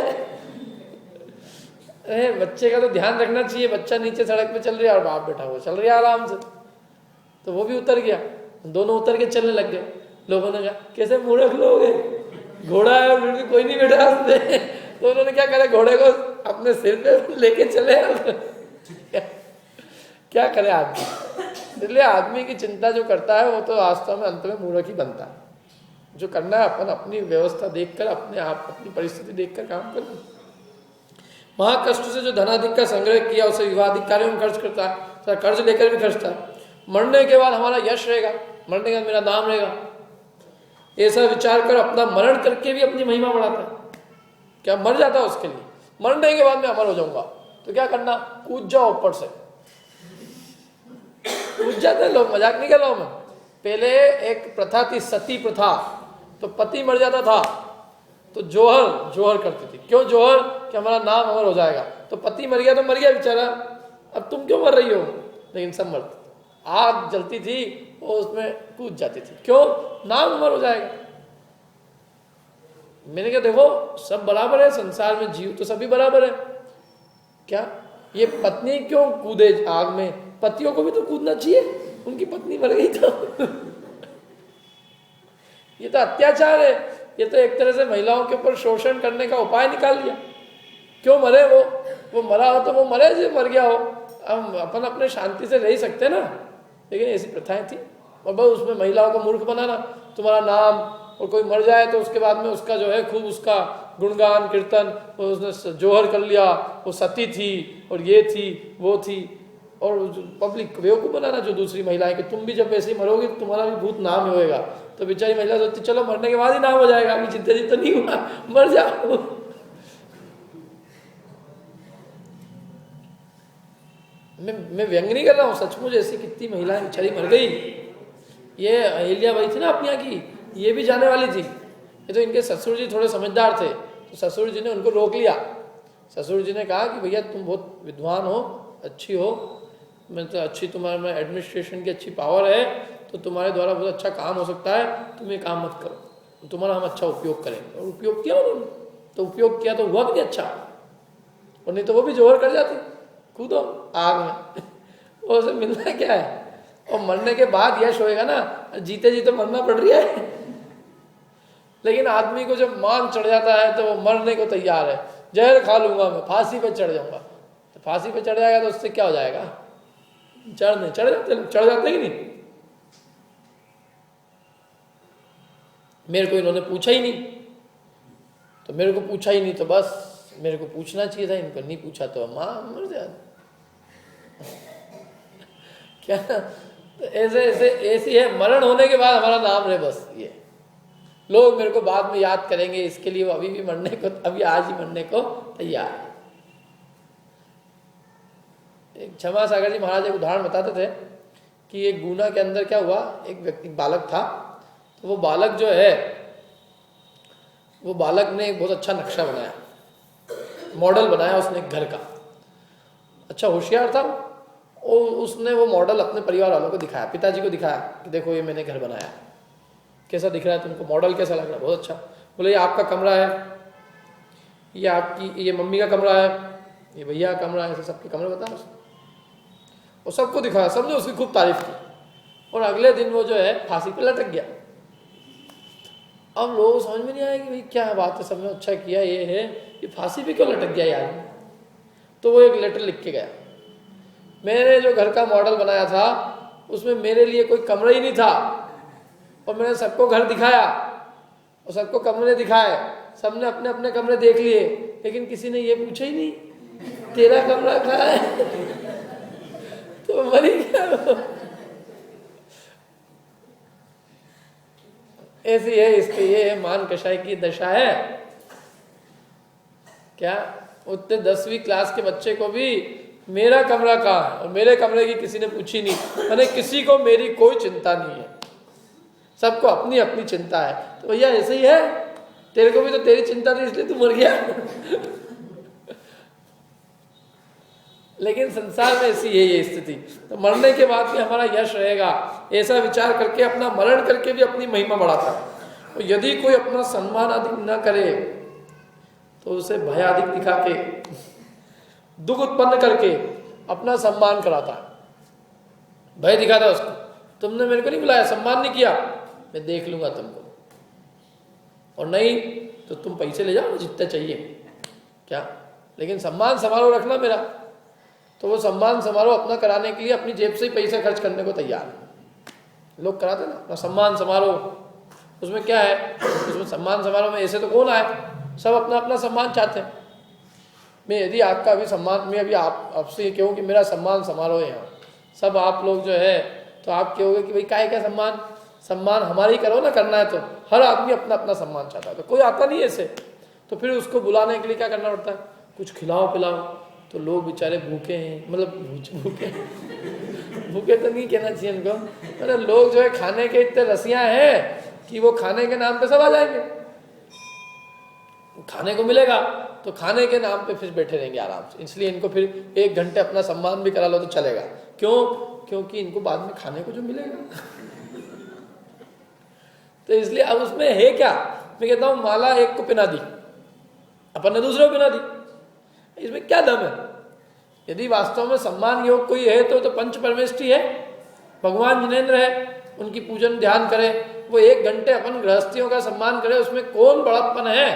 अरे बच्चे का तो ध्यान रखना चाहिए, बच्चा नीचे सड़क पे चल रहा है और बाप बैठा हुआ चल रहा है आराम से। तो वो भी उतर गया, दोनों उतर के चलने लग गए। लोगों ने कहा कैसे मूर्ख लोग हैं, घोड़ा है फिर भी कोई नहीं बैठा उसमें। तो उन्होंने क्या करा, घोड़े को अपने सिर पे लेके चले। क्या करे आदमी? इसलिए आदमी की चिंता जो करता है वो तो वास्तव में अंत में मूर्ख ही बनता है। जो करना है अपन अपनी व्यवस्था देखकर, अपने आप अपनी परिस्थिति देखकर काम कर। महाकष्ट से जो धनाधिक का संग्रह किया उसे विवादिक कार्यों में खर्च करता है, कर्ज लेकर भी खर्चता है। मरने के बाद हमारा यश रहेगा, मरने के बाद मेरा नाम रहेगा, ऐसा विचार कर अपना मरण करके भी अपनी महिमा बढ़ाता है। क्या मर जाता है उसके लिए, मरने के बाद मैं अमर हो जाऊंगा। तो क्या करना, कूद जाओ ऊपर से। कूद जाते लोग, मजाक नहीं कर रहा हूं मैं। पहले एक प्रथा थी, सती प्रथा। तो पति मर जाता था तो जोहर करती थी। क्यों जोहर? कि हमारा नाम अमर हो जाएगा। तो पति मर गया तो मर गया बेचारा, अब तुम क्यों मर रही हो? लेकिन सब मरते। आग जलती थी वो उसमें कूद जाती थी, क्यों? नाम अमर हो जाएगा। मैंने कहा देखो सब बराबर है, संसार में जीव तो सभी बराबर है। क्या ये पत्नी क्यों कूदे आग में? पतियों को भी तो कूदना चाहिए, उनकी पत्नी मर गई तो। ये तो अत्याचार है, ये तो एक तरह से महिलाओं के ऊपर शोषण करने का उपाय निकाल लिया। क्यों मरे वो मरा हो तो वो मरे, जो मर गया हो। हम अपन अपने शांति से रह सकते ना, लेकिन ऐसी प्रथाएं थी। और बस उसमें महिलाओं को मूर्ख बनाना, तुम्हारा नाम, और कोई मर जाए तो उसके बाद में उसका जो है खूब उसका गुणगान कीर्तन, उसने जोहर कर लिया, वो सती थी और ये थी वो थी। और पब्लिक बेवकूफ़ बनाना जो दूसरी महिलाएं कि तुम भी जब ऐसे ही मरोगे तो तुम्हारा भी भूत नाम होएगा। तो बेचारी महिला सोचती चलो मरने के बाद ही नाम हो जाएगा, अभी जिंदगी तो नहीं हुआ, मर जाओ। मैं व्यंग नहीं कर रहा हूँ, सचमुच ऐसी कितनी महिलाएं बेचारी मर गई। ये अहिल्या बाई थी ना अपनी यहाँ की, ये भी जाने वाली थी। ये तो इनके ससुर जी थोड़े समझदार थे, तो ससुर जी ने उनको रोक लिया। ससुर जी ने कहा कि भैया तुम बहुत विद्वान हो, अच्छी हो, मैं तो अच्छी, तुम्हारे में एडमिनिस्ट्रेशन की अच्छी पावर है, तो तुम्हारे द्वारा बहुत अच्छा काम हो सकता है, तुम ये काम मत करो, तुम्हारा हम अच्छा उपयोग करेंगे। और उपयोग किया उन्होंने, तो उपयोग किया तो हुआ भी नहीं अच्छा, और नहीं तो वो भी जोहर कर जाती, कूदो आग में। और उसे मिलना क्या है? और मरने के बाद यश होएगा ना, जीते जी तो मरना पड़ रही है। लेकिन आदमी को जब मान चढ़ जाता है तो वो मरने को तैयार है, जहर खा लूंगा मैं, फांसी पे चढ़ जाऊंगा। तो फांसी पे चढ़ जाएगा तो उससे क्या हो जाएगा? चढ़ जाते कि नहीं? मेरे को इन्होंने पूछा ही नहीं, तो मेरे को पूछा ही नहीं तो बस मेरे को पूछना चाहिए था, इनको नहीं पूछा तो मां मर जाए। क्या? तो ऐसे ऐसे ऐसी है, मरण होने के बाद हमारा नाम रहे बस। ये लोग मेरे को बाद में याद करेंगे, इसके लिए वो अभी भी मरने को, अभी आज ही मरने को तैयार है। एक क्षमा सागर जी महाराज एक उदाहरण बताते थे कि एक गुना के अंदर क्या हुआ, एक व्यक्ति बालक था, तो वो बालक जो है, वो बालक ने एक बहुत अच्छा नक्शा बनाया, मॉडल बनाया उसने एक घर का। अच्छा होशियार था, और उसने वो मॉडल अपने परिवार वालों को दिखाया, पिताजी को दिखाया कि देखो ये मैंने घर बनाया, कैसा दिख रहा है तुमको, मॉडल कैसा लग रहा है? बहुत अच्छा। बोले ये आपका कमरा है, ये आपकी, ये मम्मी का कमरा है, ये भैया का कमरा है, ऐसे सबके कमरे बताओ। और सबको दिखाया, सबने उसकी खूब तारीफ की। और अगले दिन वो जो है फांसी पे लटक गया। अब लोग समझ में नहीं आया कि भाई क्या बात है, सबने अच्छा किया, ये है, ये फांसी पे क्यों लटक गया यार? तो वो एक लेटर लिख के गया, मैंने जो घर का मॉडल बनाया था उसमें मेरे लिए कोई कमरा ही नहीं था, और मैंने सबको घर दिखाया और सबको कमरे दिखाए, सबने अपने अपने कमरे देख लिए, लेकिन किसी ने ये पूछा ही नहीं तेरा कमरा कहाँ है? तो मरी गया। ऐसी है इसके, ये मान कषाय की दशा है। क्या उतने 10वीं क्लास के बच्चे को भी मेरा कमरा कहाँ है और मेरे कमरे की किसी ने पूछी नहीं, मैंने किसी को मेरी कोई चिंता नहीं है, सबको अपनी अपनी चिंता है। तो भैया ऐसे ही है, तेरे को भी तो तेरी चिंता थी इसलिए तू मर गया। लेकिन संसार में ऐसी है ये स्थिति, तो मरने के बाद भी हमारा यश रहेगा, ऐसा विचार करके अपना मरण करके भी अपनी महिमा बढ़ाता है। और यदि कोई अपना सम्मान अधिक न करे तो उसे भय अधिक दिखा के, दुख उत्पन्न करके अपना सम्मान कराता है, भय दिखाता है उसको, तुमने मेरे को नहीं बुलाया, सम्मान नहीं किया, मैं देख लूंगा तुमको, और नहीं तो तुम पैसे ले जाओ जितने चाहिए, क्या, लेकिन सम्मान समारोह रखना मेरा। तो वो सम्मान समारोह अपना कराने के लिए अपनी जेब से ही पैसा खर्च करने को तैयार है। लोग कराते ना अपना सम्मान समारोह, उसमें क्या है, उसमें सम्मान समारोह में ऐसे तो कौन आए, सब अपना अपना सम्मान चाहते हैं। मैं यदि आपका अभी सम्मान, मैं अभी आपसे ये कहूँ कि मेरा सम्मान समारोह है यहाँ, सब आप लोग जो है, तो आप कहोगे कि भाई काहे क्या सम्मान, सम्मान हमारी करो ना, करना है तो। हर आदमी अपना अपना सम्मान चाहता है, तो कोई आता नहीं ऐसे, तो फिर उसको बुलाने के लिए क्या करना पड़ता है, कुछ खिलाओ पिलाओ। तो लोग बेचारे भूखे हैं, मतलब भूखे भूखे तो नहीं कहना चाहिए उनको, मतलब लोग जो है खाने के इतने रसियां हैं कि वो खाने के नाम पे सब आ जाएंगे, खाने को मिलेगा तो खाने के नाम पे फिर बैठे रहेंगे आराम से। इसलिए इनको फिर 1 घंटे अपना सम्मान भी करा लो तो चलेगा, क्यों, क्योंकि इनको बाद में खाने को जो मिलेगा। तो इसलिए अब उसमें है क्या, मैं कहता हूं माला एक को पहना दी, अपन ने दूसरे को पहना दी, इसमें क्या दम है। यदि वास्तव में सम्मान योग कोई है तो पंच परमेष्ठी है, भगवान जिनेन्द्र है, उनकी पूजन ध्यान करे, वो 1 घंटे अपन गृहस्थियों का सम्मान करे, उसमें कौन बड़प्पन है,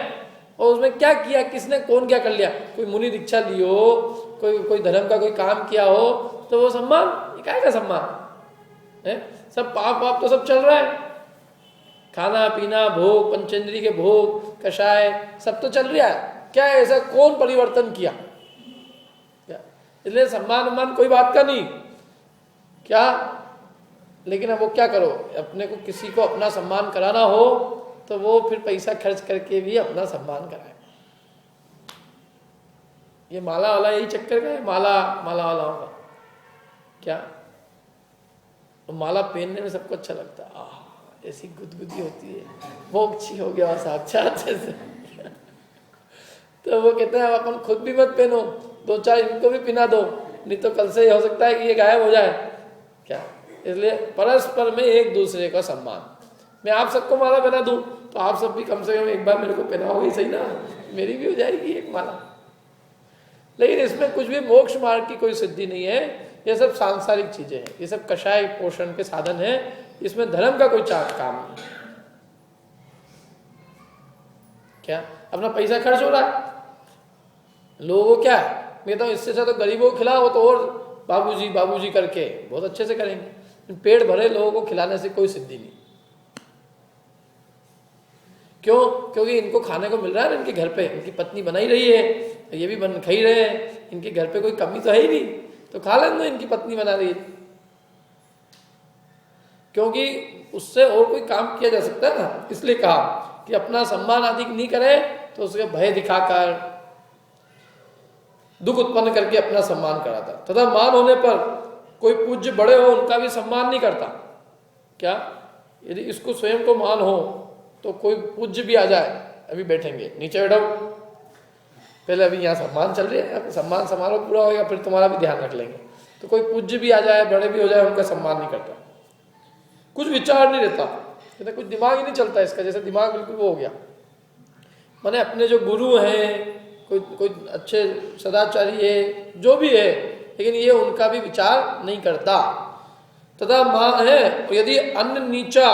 और उसमें क्या किया, किसने कौन क्या कर लिया, कोई मुनि दीक्षा ली हो, कोई धर्म का कोई काम किया हो, तो वो सम्मान, ये क्या का सम्मान है, सब पाप वाप तो सब चल रहा है, खाना पीना भोग, पंचेंद्री के भोग, कषाय सब तो चल रहा है, क्या ऐसा कौन परिवर्तन किया, क्या, इसलिए सम्मान उम्मान कोई बात का नहीं, क्या, लेकिन अब वो क्या करो, अपने को किसी को अपना सम्मान कराना हो तो वो फिर पैसा खर्च करके भी अपना सम्मान कराए। ये माला वाला यही चक्कर का है, माला वाला होगा क्या, तो माला पहनने में सबको अच्छा लगता है, ऐसी गुदगुदी होती है, मोक्षी हो गया साक्षात से। तो वो कहते हैं अपन खुद भी मत पहनो, 2-4 इनको भी पहना दो, नहीं तो कल से हो सकता है कि ये गायब हो जाए, क्या, इसलिए परस्पर में एक दूसरे का सम्मान। मैं आप सबको माला पहना दूं तो आप सब भी कम से कम एक बार मेरे को पहनाओगे सही ना, मेरी भी हो जाएगी एक माला। लेकिन इसमें कुछ भी मोक्ष मार्ग की कोई सिद्धि नहीं है, ये सब सांसारिक चीजें हैं, ये सब कषाय पोषण के साधन है, इसमें धर्म का कोई काम नहीं। क्या अपना पैसा खर्च हो रहा है, लोगों को क्या है, मैं तो इससे तो गरीबों को खिलाओ तो और बाबूजी करके बहुत अच्छे से करेंगे, पेट भरे लोगों को खिलाने से कोई सिद्धि नहीं। क्यों, क्योंकि इनको खाने को मिल रहा है ना, इनके घर पे इनकी पत्नी बनाई रही है, ये भी खा ही रहे हैं, इनके घर पे कोई कमी तो है ही नहीं, तो खा लेना, इनकी पत्नी बना रही है, क्योंकि उससे और कोई काम किया जा सकता है ना, इसलिए कहा कि अपना सम्मान आदि नहीं करे तो उसके भय दिखाकर, दुख उत्पन्न करके अपना सम्मान कराता। तथा मान होने पर कोई पूज्य बड़े हो उनका भी सम्मान नहीं करता। क्या यदि इसको स्वयं को मान हो तो कोई पूज्य भी आ जाए, अभी बैठेंगे, नीचे बैठो, पहले अभी यहाँ सम्मान चल रही है, सम्मान समारोह पूरा होगा फिर तुम्हारा भी ध्यान रख लेंगे। तो कोई पूज्य भी आ जाए, बड़े भी हो जाए, उनका सम्मान नहीं करता, कुछ विचार नहीं रहता, कहते कुछ दिमाग ही नहीं चलता इसका, जैसे दिमाग बिल्कुल वो हो गया। माने अपने जो गुरु हैं, कोई अच्छे सदाचारी है, जो भी है, लेकिन ये उनका भी विचार नहीं करता। तथा मान है यदि अन्य नीचा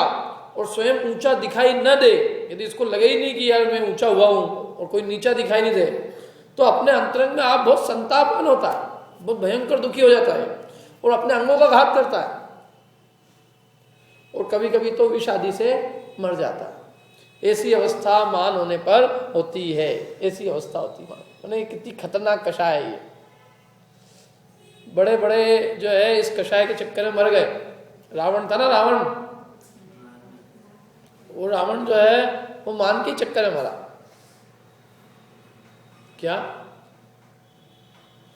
और स्वयं ऊंचा दिखाई न दे, यदि इसको लगे ही नहीं कि यार मैं ऊंचा हुआ हूं और कोई नीचा दिखाई नहीं दे, तो अपने अंतरंग में आप बहुत संतापन होता है, बहुत भयंकर दुखी हो जाता है और अपने अंगों का घात करता है, और कभी कभी तो विषादी से मर जाता है। ऐसी अवस्था मान होने पर होती है, ऐसी अवस्था होती है मान। मैंने कितनी खतरनाक कषाय है ये। बड़े बड़े जो है इस कषाय के चक्कर में मर गए। रावण था ना, रावण, वो रावण जो है वो मान के चक्कर में मरा। क्या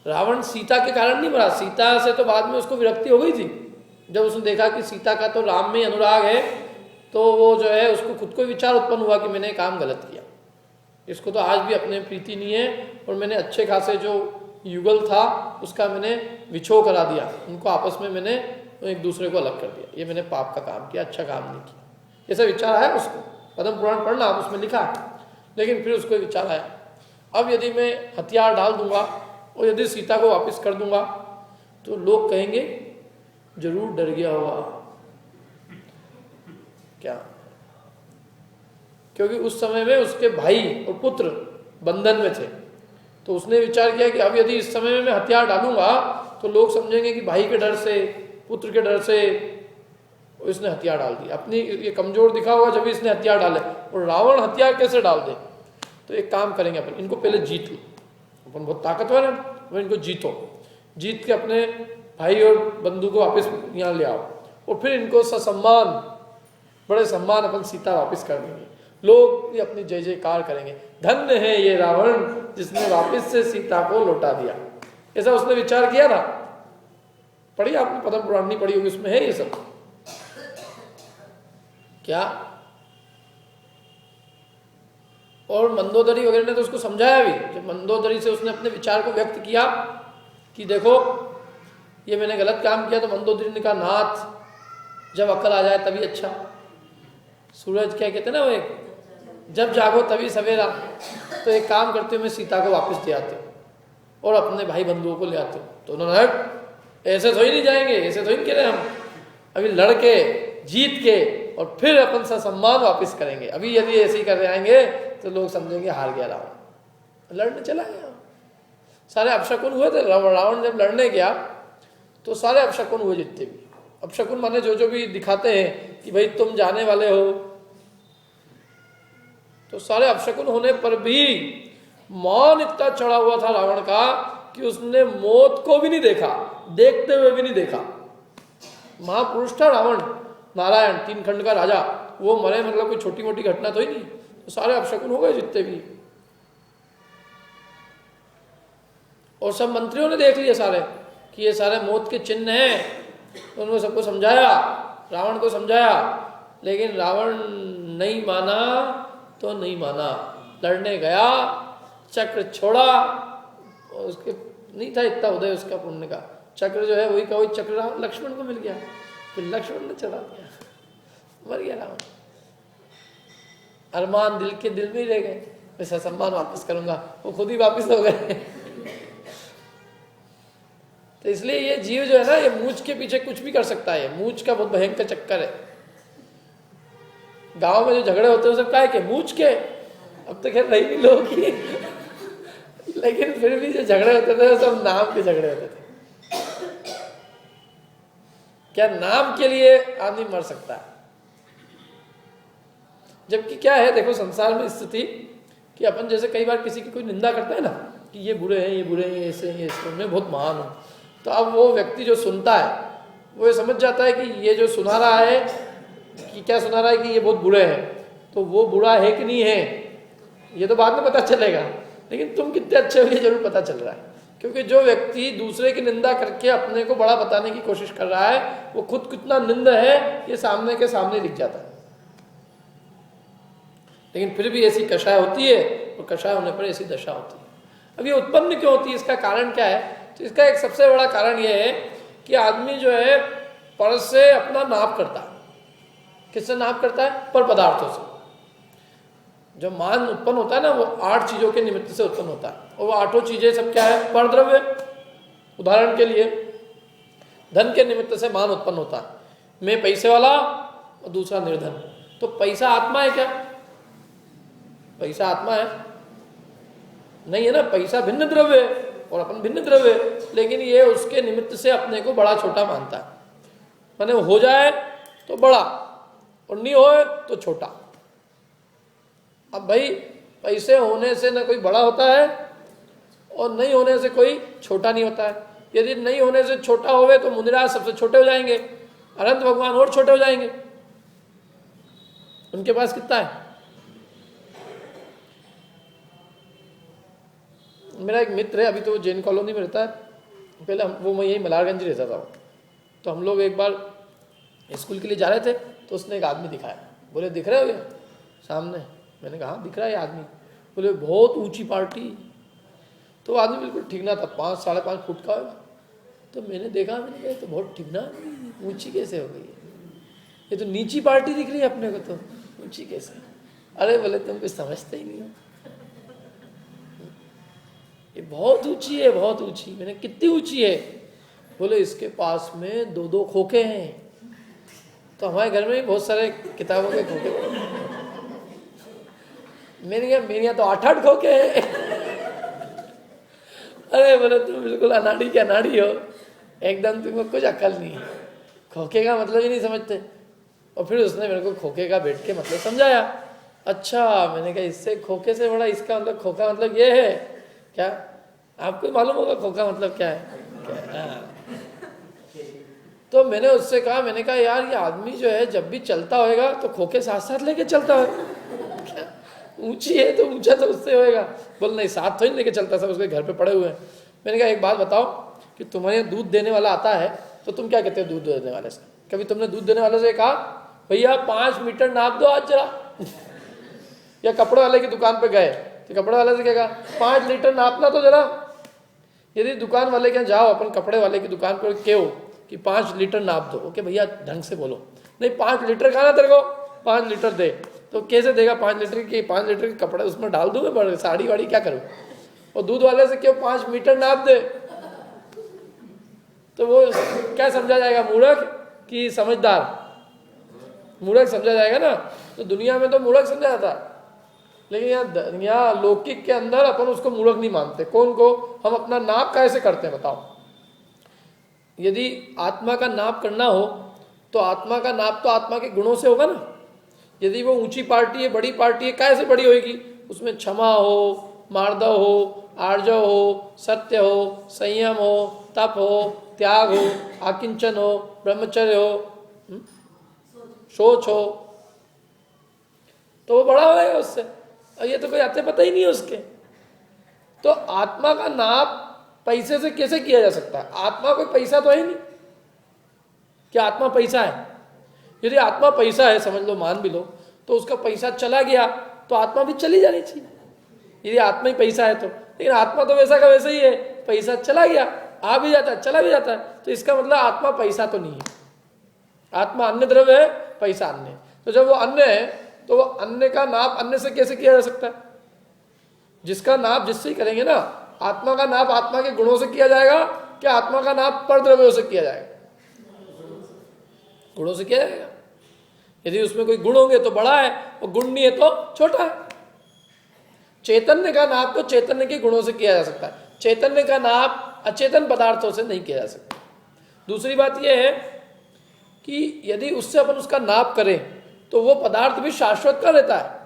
रावण सीता के कारण नहीं मरा, सीता से तो बाद में उसको विरक्ति हो गई थी। जब उसने देखा कि सीता का तो राम में अनुराग है, तो वो जो है उसको खुद को विचार उत्पन्न हुआ कि मैंने काम गलत किया, इसको तो आज भी अपने प्रीति नहीं है, और मैंने अच्छे खासे जो युगल था उसका मैंने विछोह करा दिया, उनको आपस में मैंने एक दूसरे को अलग कर दिया, ये मैंने पाप का काम किया, अच्छा काम नहीं किया। ऐसा विचार आया उसको, पद्म पुराण पढ़ना, आप उसमें लिखा है। लेकिन फिर उसको विचार आया, अब यदि मैं हथियार डाल दूंगा और यदि सीता को वापस कर दूंगा तो लोग कहेंगे जरूर डर गया होगा। क्या, क्योंकि उस समय में उसके भाई और पुत्र बंधन में थे, तो उसने विचार किया कि अब यदि इस समय में मैं हथियार डालूंगा तो लोग समझेंगे कि भाई के डर से, पुत्र के डर से इसने हथियार डाल दी, अपनी ये कमजोर दिखा होगा जब इसने हथियार डाले। और रावण हथियार कैसे डाल दे, तो एक काम करेंगे अपन, इनको पहले जीत लो, अपन बहुत ताकतवर है, वो इनको जीतो, जीत के अपने भाई और बंधु को वापस यहाँ ले आओ, और फिर इनको ससम्मान, बड़े सम्मान अपन सीता वापस कर देंगे, लोग ये अपनी जय जयकार करेंगे, धन्य है ये रावण जिसने वापस से सीता को लौटा दिया। ऐसा उसने विचार किया था। पढ़ी आपने पद्म पुराण, नहीं पढ़ी होगी, उसमें है ये सब। क्या, और मंदोदरी वगैरह ने तो उसको समझाया भी, जब मंदोदरी से उसने अपने विचार को व्यक्त किया कि देखो ये मैंने गलत काम किया, तो मंदोदरी ने कहा नाथ जब अकल आ जाए तभी अच्छा। सूरज क्या कहते हैं ना, वो एक जब जागो तभी सवेरा, तो एक काम करते हो, मैं सीता को वापस ले आते हूँ और अपने भाई बंधुओं को ले आते हूँ। तो उन्होंने ऐसे थोड़ी नहीं जाएंगे, ऐसे थोड़ी नहीं कह रहे हम, अभी लड़के जीत के और फिर अपन सा सम्मान वापस करेंगे। अभी यदि ऐसे ही कर आएंगे तो लोग समझेंगे हार गया रावण, लड़ने चला गया। सारे अपशकुन हुए थे, रावण जब लड़ने गया तो सारे अपशकुन हुए जितने भी। अपशकुन माने जो भी दिखाते हैं कि भाई तुम जाने वाले हो, तो सारे अपशकुन होने पर भी मान इतना चढ़ा हुआ था रावण का कि उसने मौत को भी नहीं देखा, देखते हुए भी नहीं देखा। महापुरुष था रावण, नारायण, 3 खंड का राजा, वो मरे मतलब कोई छोटी मोटी घटना तो ही नहीं। तो सारे अपशकुन हो गए जितने भी, और सब मंत्रियों ने देख लिए सारे कि ये सारे मौत के चिन्ह हैं। तो उन्होंने सबको समझाया, रावण को समझाया, लेकिन रावण नहीं माना तो नहीं माना, लड़ने गया, चक्र छोड़ा, उसके नहीं था इतना उदय उसका पुण्य का, चक्र जो है वही का वही चक्र लक्ष्मण को मिल गया, फिर लक्ष्मण ने चला दिया, मर गया रावण। अरमान दिल के दिल में ही रह गए, मैं ससम्मान वापस करूंगा, वो खुद ही वापस हो गए। तो इसलिए ये जीव जो है ना, ये मूंछ के पीछे कुछ भी कर सकता है, मूंछ का बहुत भयंकर चक्कर है। गांव में जो झगड़े होते हैं सब काय के, मूंछ के, अब तो खैर रही नहीं लोगों की, लेकिन फिर भी जो झगड़े होते थे सब नाम के झगड़े होते थे। क्या नाम के लिए आदमी मर सकता है? जबकि क्या है, देखो संसार में स्थिति कि अपन जैसे कई बार किसी की कोई निंदा करता है ना कि ये बुरे हैं, ये बुरे हैं, ऐसे हैं, ऐसे, मैं बहुत महान हूं, तो अब वो व्यक्ति जो सुनता है वो ये समझ जाता है कि ये जो सुना रहा है, कि क्या सुना रहा है कि ये बहुत बुरे हैं, तो वो बुरा है कि नहीं है ये तो बाद में पता चलेगा, लेकिन तुम कितने अच्छे हो ये जरूर पता चल रहा है। क्योंकि जो व्यक्ति दूसरे की निंदा करके अपने को बड़ा बताने की कोशिश कर रहा है, वो खुद कितना निंद है ये सामने के सामने दिख जाता है। लेकिन फिर भी ऐसी कषाय होती है, और कषाय होने पर ऐसी दशा होती है। अब ये उत्पन्न क्यों होती है, इसका कारण क्या है? तो इसका एक सबसे बड़ा कारण ये है कि आदमी जो है पर से अपना नाप करता है। किससे नाप करता है? पर पदार्थों से। जो मान उत्पन्न होता है ना, वो 8 चीजों के निमित्त से उत्पन्न होता है, और वो 8 चीजें सब क्या है? पर द्रव्य। उदाहरण के लिए धन के निमित्त से मान उत्पन्न होता है, मैं पैसे वाला और दूसरा निर्धन। तो पैसा आत्मा है क्या? पैसा आत्मा है नहीं है ना, पैसा भिन्न द्रव्य है और अपन भिन्न द्रव्य है, लेकिन ये उसके निमित्त से अपने को बड़ा छोटा मानता है। माने हो जाए तो बड़ा और नहीं होए तो छोटा। अब भाई पैसे होने से ना कोई बड़ा होता है और नहीं होने से कोई छोटा नहीं होता है। यदि नहीं होने से छोटा होवे तो मुनिराज सबसे छोटे हो जाएंगे, अनंत भगवान और छोटे हो जाएंगे। उनके पास कितना है? मेरा एक मित्र है, अभी तो वो जैन कॉलोनी में रहता है, पहले वो मैं यही मलारगंज रहता था। तो हम लोग एक बार स्कूल के लिए जा रहे थे, तो उसने एक आदमी दिखाया, बोले दिख रहे हो क्या सामने? मैंने कहा हाँ दिख रहा है आदमी। बोले बहुत ऊंची पार्टी। तो आदमी बिल्कुल ठीक ना था, 5 साढ़े 5 फुट का होगा। तो मैंने देखा, मैंने कहा तो बहुत ठीक ना, ऊंची कैसे हो गई? ये तो नीची पार्टी दिख रही है अपने को, तो ऊंची कैसे? अरे बोले तुम कुछ समझते ही नहीं हो, ये बहुत ऊंची है, बहुत ऊंची। मैंने कितनी ऊंची है? बोले इसके पास में 2-2 खोखे हैं। तो हमारे घर में भी बहुत सारे किताबों के खोखे। मैंने कहा मेरे यहाँ तो 8-8 खोखे हैं। अरे बोले तुम बिल्कुल अनाड़ी के अनाड़ी हो, एकदम तुमको कुछ अक्ल नहीं है, खोखे का मतलब ही नहीं समझते। और फिर उसने मेरे को खोखे का बैठ के मतलब समझाया। अच्छा, मैंने कहा इससे खोखे से बड़ा, इसका मतलब खोखा मतलब ये है क्या? आपको मालूम होगा खोखा मतलब क्या है? तो मैंने उससे कहा, मैंने कहा यार ये आदमी जो है जब भी चलता होएगा तो खोखे साथ साथ लेके चलता है। ऊंची है तो ऊंचा तो उससे होएगा। बोल नहीं, साथ तो ही लेके चलता, सब उसके घर पे पड़े हुए हैं। मैंने कहा एक बात बताओ कि तुम्हारे दूध देने वाला आता है तो तुम क्या कहते हो दूध देने वाले से? कभी तुमने दूध देने वाले से कहा भैया 5 मीटर नाप दो आज जरा? या कपड़े वाले की दुकान पे गए तो कपड़े वाले से क्या कहा, 5 लीटर नापना तो जरा? यदि दुकान वाले के यहाँ जाओ, अपन कपड़े वाले की दुकान पर कहो कि 5 लीटर नाप दो, ओके भैया ढंग से बोलो, नहीं 5 लीटर कहा ना तेरे को, 5 लीटर दे, तो कैसे देगा 5 लीटर की? 5 लीटर के कपड़े उसमें डाल दूँ मैं, साड़ी वाड़ी क्या करूँ? और दूध वाले से क्यों 5 मीटर नाप दे? तो वो क्या समझा जाएगा, मूर्ख कि समझदार? मूर्ख समझा जाएगा ना। तो दुनिया में तो मूर्ख समझा जाता है, लेकिन यहाँ लौकिक के अंदर अपन उसको मूर्ख नहीं मानते। कौन को? हम अपना नाप कैसे करते हैं बताओ? यदि आत्मा का नाप करना हो तो आत्मा का नाप तो आत्मा के गुणों से होगा ना। यदि वो ऊंची पार्टी है, बड़ी पार्टी है, कैसे बड़ी होगी? उसमें क्षमा हो, मार्दव हो, आर्जव हो, सत्य हो, संयम हो, तप हो, त्याग हो, आकिंचन हो, ब्रह्मचर्य हो, सोच हो, तो वो बड़ा होगा उससे। और ये तो कोई आते पता ही नहीं है उसके। तो आत्मा का नाप पैसे से कैसे किया जा सकता है? आत्मा कोई पैसा तो है नहीं। क्या आत्मा पैसा है? यदि आत्मा पैसा है, समझ लो, मान भी लो, तो उसका पैसा चला गया तो आत्मा भी चली जानी चाहिए, यदि आत्मा ही पैसा है तो। लेकिन आत्मा तो वैसा का वैसा ही है, पैसा चला गया, आ भी जाता है, चला भी जाता है, तो इसका मतलब आत्मा पैसा तो नहीं है। आत्मा अन्य द्रव्य है, पैसा अन्य है। तो जब वो अन्य है तो वो अन्य का नाप अन्य से कैसे किया जा सकता है? जिसका नाप जिससे ही करेंगे ना। आत्मा का नाप आत्मा के गुणों से किया जाएगा, क्या आत्मा का नाप पर द्रव्यों से किया जाएगा? गुणों से किया जाएगा। यदि उसमें कोई गुण होंगे तो बड़ा है, और गुण नहीं है तो छोटा है। चैतन्य का नाप तो चैतन्य के गुणों से किया जा सकता है, चैतन्य का नाप अचेतन पदार्थों से नहीं किया जा सकता। दूसरी बात यह है कि यदि उससे अपन उसका नाप करें तो वो पदार्थ भी शाश्वत का रहता है।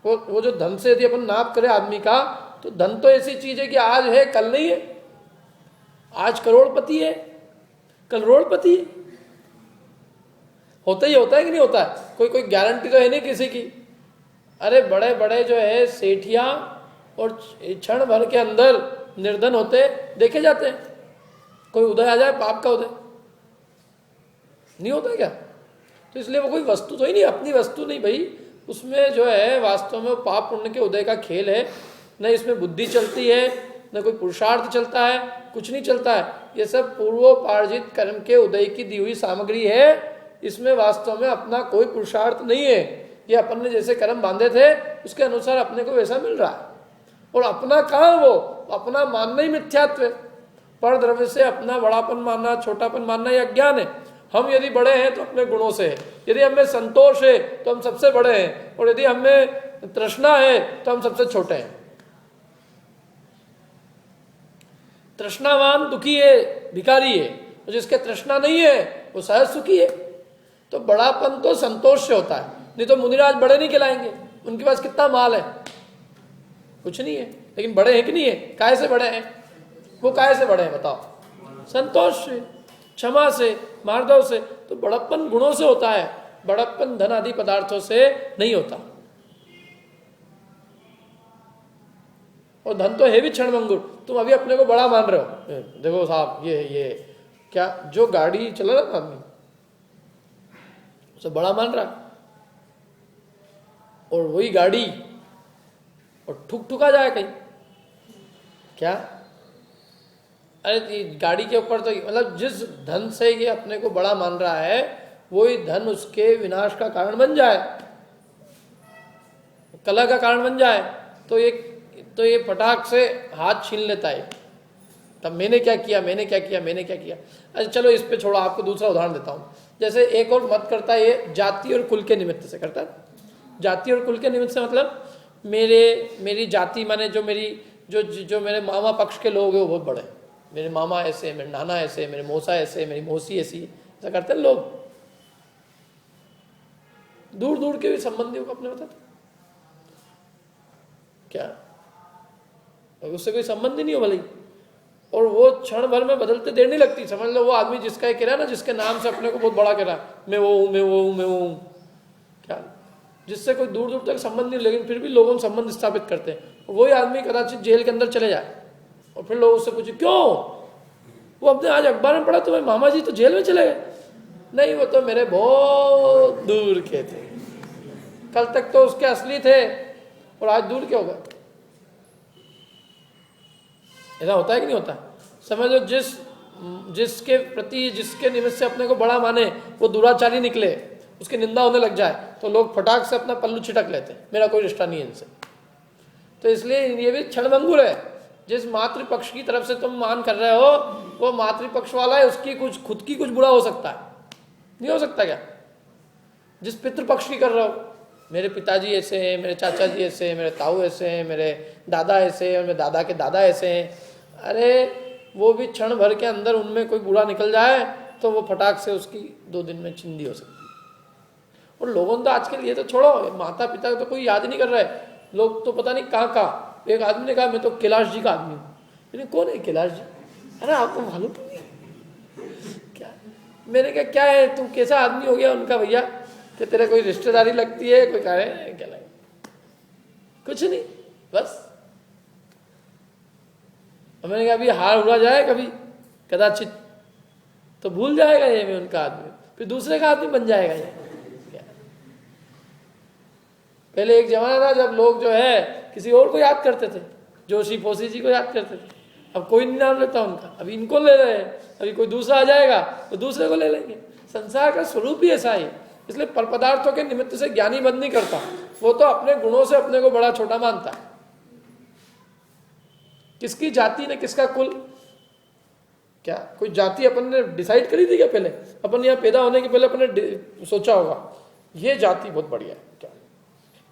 वो जो धन से यदि अपन नाप करें आदमी का, तो धन तो ऐसी चीज है कि आज है कल नहीं है। आज करोड़पति है, कल रोड़पति है। होता ही होता है कि नहीं होता है? कोई कोई गारंटी तो है नहीं किसी की। अरे बड़े बड़े जो है सेठिया और क्षण भर के अंदर निर्धन होते देखे जाते हैं। कोई उदय आ जाए पाप का उदय नहीं होता है क्या? तो इसलिए वो कोई वस्तु तो ही नहीं, अपनी वस्तु नहीं भाई, उसमें जो है वास्तव में पाप पुण्य के उदय का खेल है। न इसमें बुद्धि चलती है, न कोई पुरुषार्थ चलता है, कुछ नहीं चलता है। ये सब पूर्वोपार्जित कर्म के उदय की दी हुई सामग्री है। इसमें वास्तव में अपना कोई पुरुषार्थ नहीं है। ये अपन ने जैसे कर्म बांधे थे उसके अनुसार अपने को वैसा मिल रहा है। और अपना कहाँ वो, अपना मानना ही मिथ्यात्व है। पर द्रव्य से अपना बड़ापन मानना, छोटापन मानना ये अज्ञान है। हम यदि बड़े हैं तो अपने गुणों से है, यदि हमें संतोष है तो हम सबसे बड़े हैं, और यदि हमें तृष्णा है तो हम सबसे छोटे हैं। तृष्णावान दुखी है, भिखारी है, और जिसके तृष्णा नहीं है वो सहज सुखी है। तो बड़ापन तो संतोष से होता है, नहीं तो मुनिराज बड़े नहीं कहलाएंगे। उनके पास कितना माल है? कुछ नहीं है, लेकिन बड़े हैं कि नहीं है? काहे से बड़े हैं वो? काहे से बड़े हैं बताओ? संतोष से, क्षमा से, मार्दव से। तो बड़प्पन गुणों से होता है, बड़प्पन धन आदि पदार्थों से नहीं होता। और धन तो है भी क्षणभंगुर। तुम अभी अपने को बड़ा मान रहे हो। देखो साहब ये क्या जो गाड़ी चला रहा था आदमी उसे बड़ा मान रहा, और वही गाड़ी और ठुक ठुका जाए कहीं क्या? अरे गाड़ी के ऊपर तो मतलब जिस धन से ये अपने को बड़ा मान रहा है वही धन उसके विनाश का कारण बन जाए, कलह का कारण बन जाए, तो ये फटाक से हाथ छीन लेता है। तब मैंने क्या किया, मैंने क्या किया, मैंने क्या किया। अच्छा चलो इस पे छोड़ो, आपको दूसरा उदाहरण देता हूँ। जैसे एक और मत करता है, ये जाति और कुल के निमित्त से करता है। जाति और कुल के निमित्त से मतलब मेरी जाति माने जो मेरे मामा पक्ष के लोग हैं वो बहुत बड़े, मेरे मामा ऐसे, मेरे नाना ऐसे, मेरे मौसा ऐसे, मेरी मौसी ऐसी, ऐसा करते हैं लोग। दूर दूर के भी संबंधियों को अपने बताते क्या, उससे कोई संबंध ही नहीं हो भले, और वो क्षण भर में बदलते देर नहीं लगती। समझ लो वो आदमी जिसका ये कह रहा है ना, जिसके नाम से अपने को बहुत बड़ा कह रहा है, मैं वो हूँ, मैं वो हूँ, मैं वो हूँ, क्या जिससे कोई दूर दूर तक संबंध नहीं, लेकिन फिर भी लोगों संबंध स्थापित करते हैं। वही आदमी कदाचित जेल के अंदर चले जाए और फिर लोग उससे पूछे क्यों, वो अपने आज अखबार में पढ़ा तुम्हारे मामा जी तो जेल में चले गए। नहीं, वो तो मेरे बहुत दूर के थे, कल तक तो उसके असली थे और आज दूर के हो गए। ऐसा होता है कि नहीं होता? समझो जिसके प्रति, जिसके निमित्त से अपने को बड़ा माने वो दुराचारी निकले, उसकी निंदा होने लग जाए, तो लोग फटाक से अपना पल्लू छिटक लेते, मेरा कोई रिश्ता नहीं है इनसे। तो इसलिए ये भी क्षणभंगुर है। जिस मातृपक्ष की तरफ से तुम मान कर रहे हो वो मातृपक्ष वाला है, उसकी खुद की कुछ बुरा हो सकता है, नहीं हो सकता क्या? जिस पितृपक्ष की कर रहे हो, मेरे पिताजी ऐसे हैं, मेरे चाचा जी ऐसे हैं, मेरे ताऊ ऐसे हैं, मेरे दादा ऐसे हैं, और मेरे दादा के दादा ऐसे हैं, अरे वो भी क्षण भर के अंदर उनमें कोई बुरा निकल जाए तो वो फटाक से उसकी 2 दिन में चिंदी हो सकती है। और लोगों ने तो आज के लिए तो छोड़ो, माता पिता तो कोई याद ही नहीं कर रहा है, लोग तो पता नहीं कहाँ कहाँ। एक आदमी ने कहा मैं तो कैलाश जी का आदमी हूँ। कौन है कैलाश जी? अरे आपको मालूम नहीं क्या? मैंने कहा क्या है, तुम कैसा आदमी हो गया उनका भैया, कि तेरे कोई रिश्तेदारी लगती है? कोई कह रहे क्या लगे, कुछ नहीं, बस। मैंने कहा अभी हार उड़ा जाए कभी कदाचित तो भूल जाएगा ये मैं उनका आदमी, फिर दूसरे का आदमी बन जाएगा ये। पहले एक जमाना था जब लोग जो है किसी और को याद करते थे, जोशी फोसी जी को याद करते थे। अब कोई नहीं नाम लेता उनका, अभी इनको ले रहे हैं, अभी कोई दूसरा आ जाएगा तो दूसरे को ले लेंगे। संसार का स्वरूप ही ऐसा ही, इसलिए पर पदार्थों के निमित्त से ज्ञानी बंद नहीं करता, वो तो अपने गुणों से अपने को बड़ा छोटा मानता है। किसकी जाति ने किसका कुल, क्या कोई जाति अपन ने डिसाइड करी थी क्या? पहले अपन यहाँ पैदा होने के पहले अपन ने सोचा होगा ये जाति बहुत बढ़िया है, क्या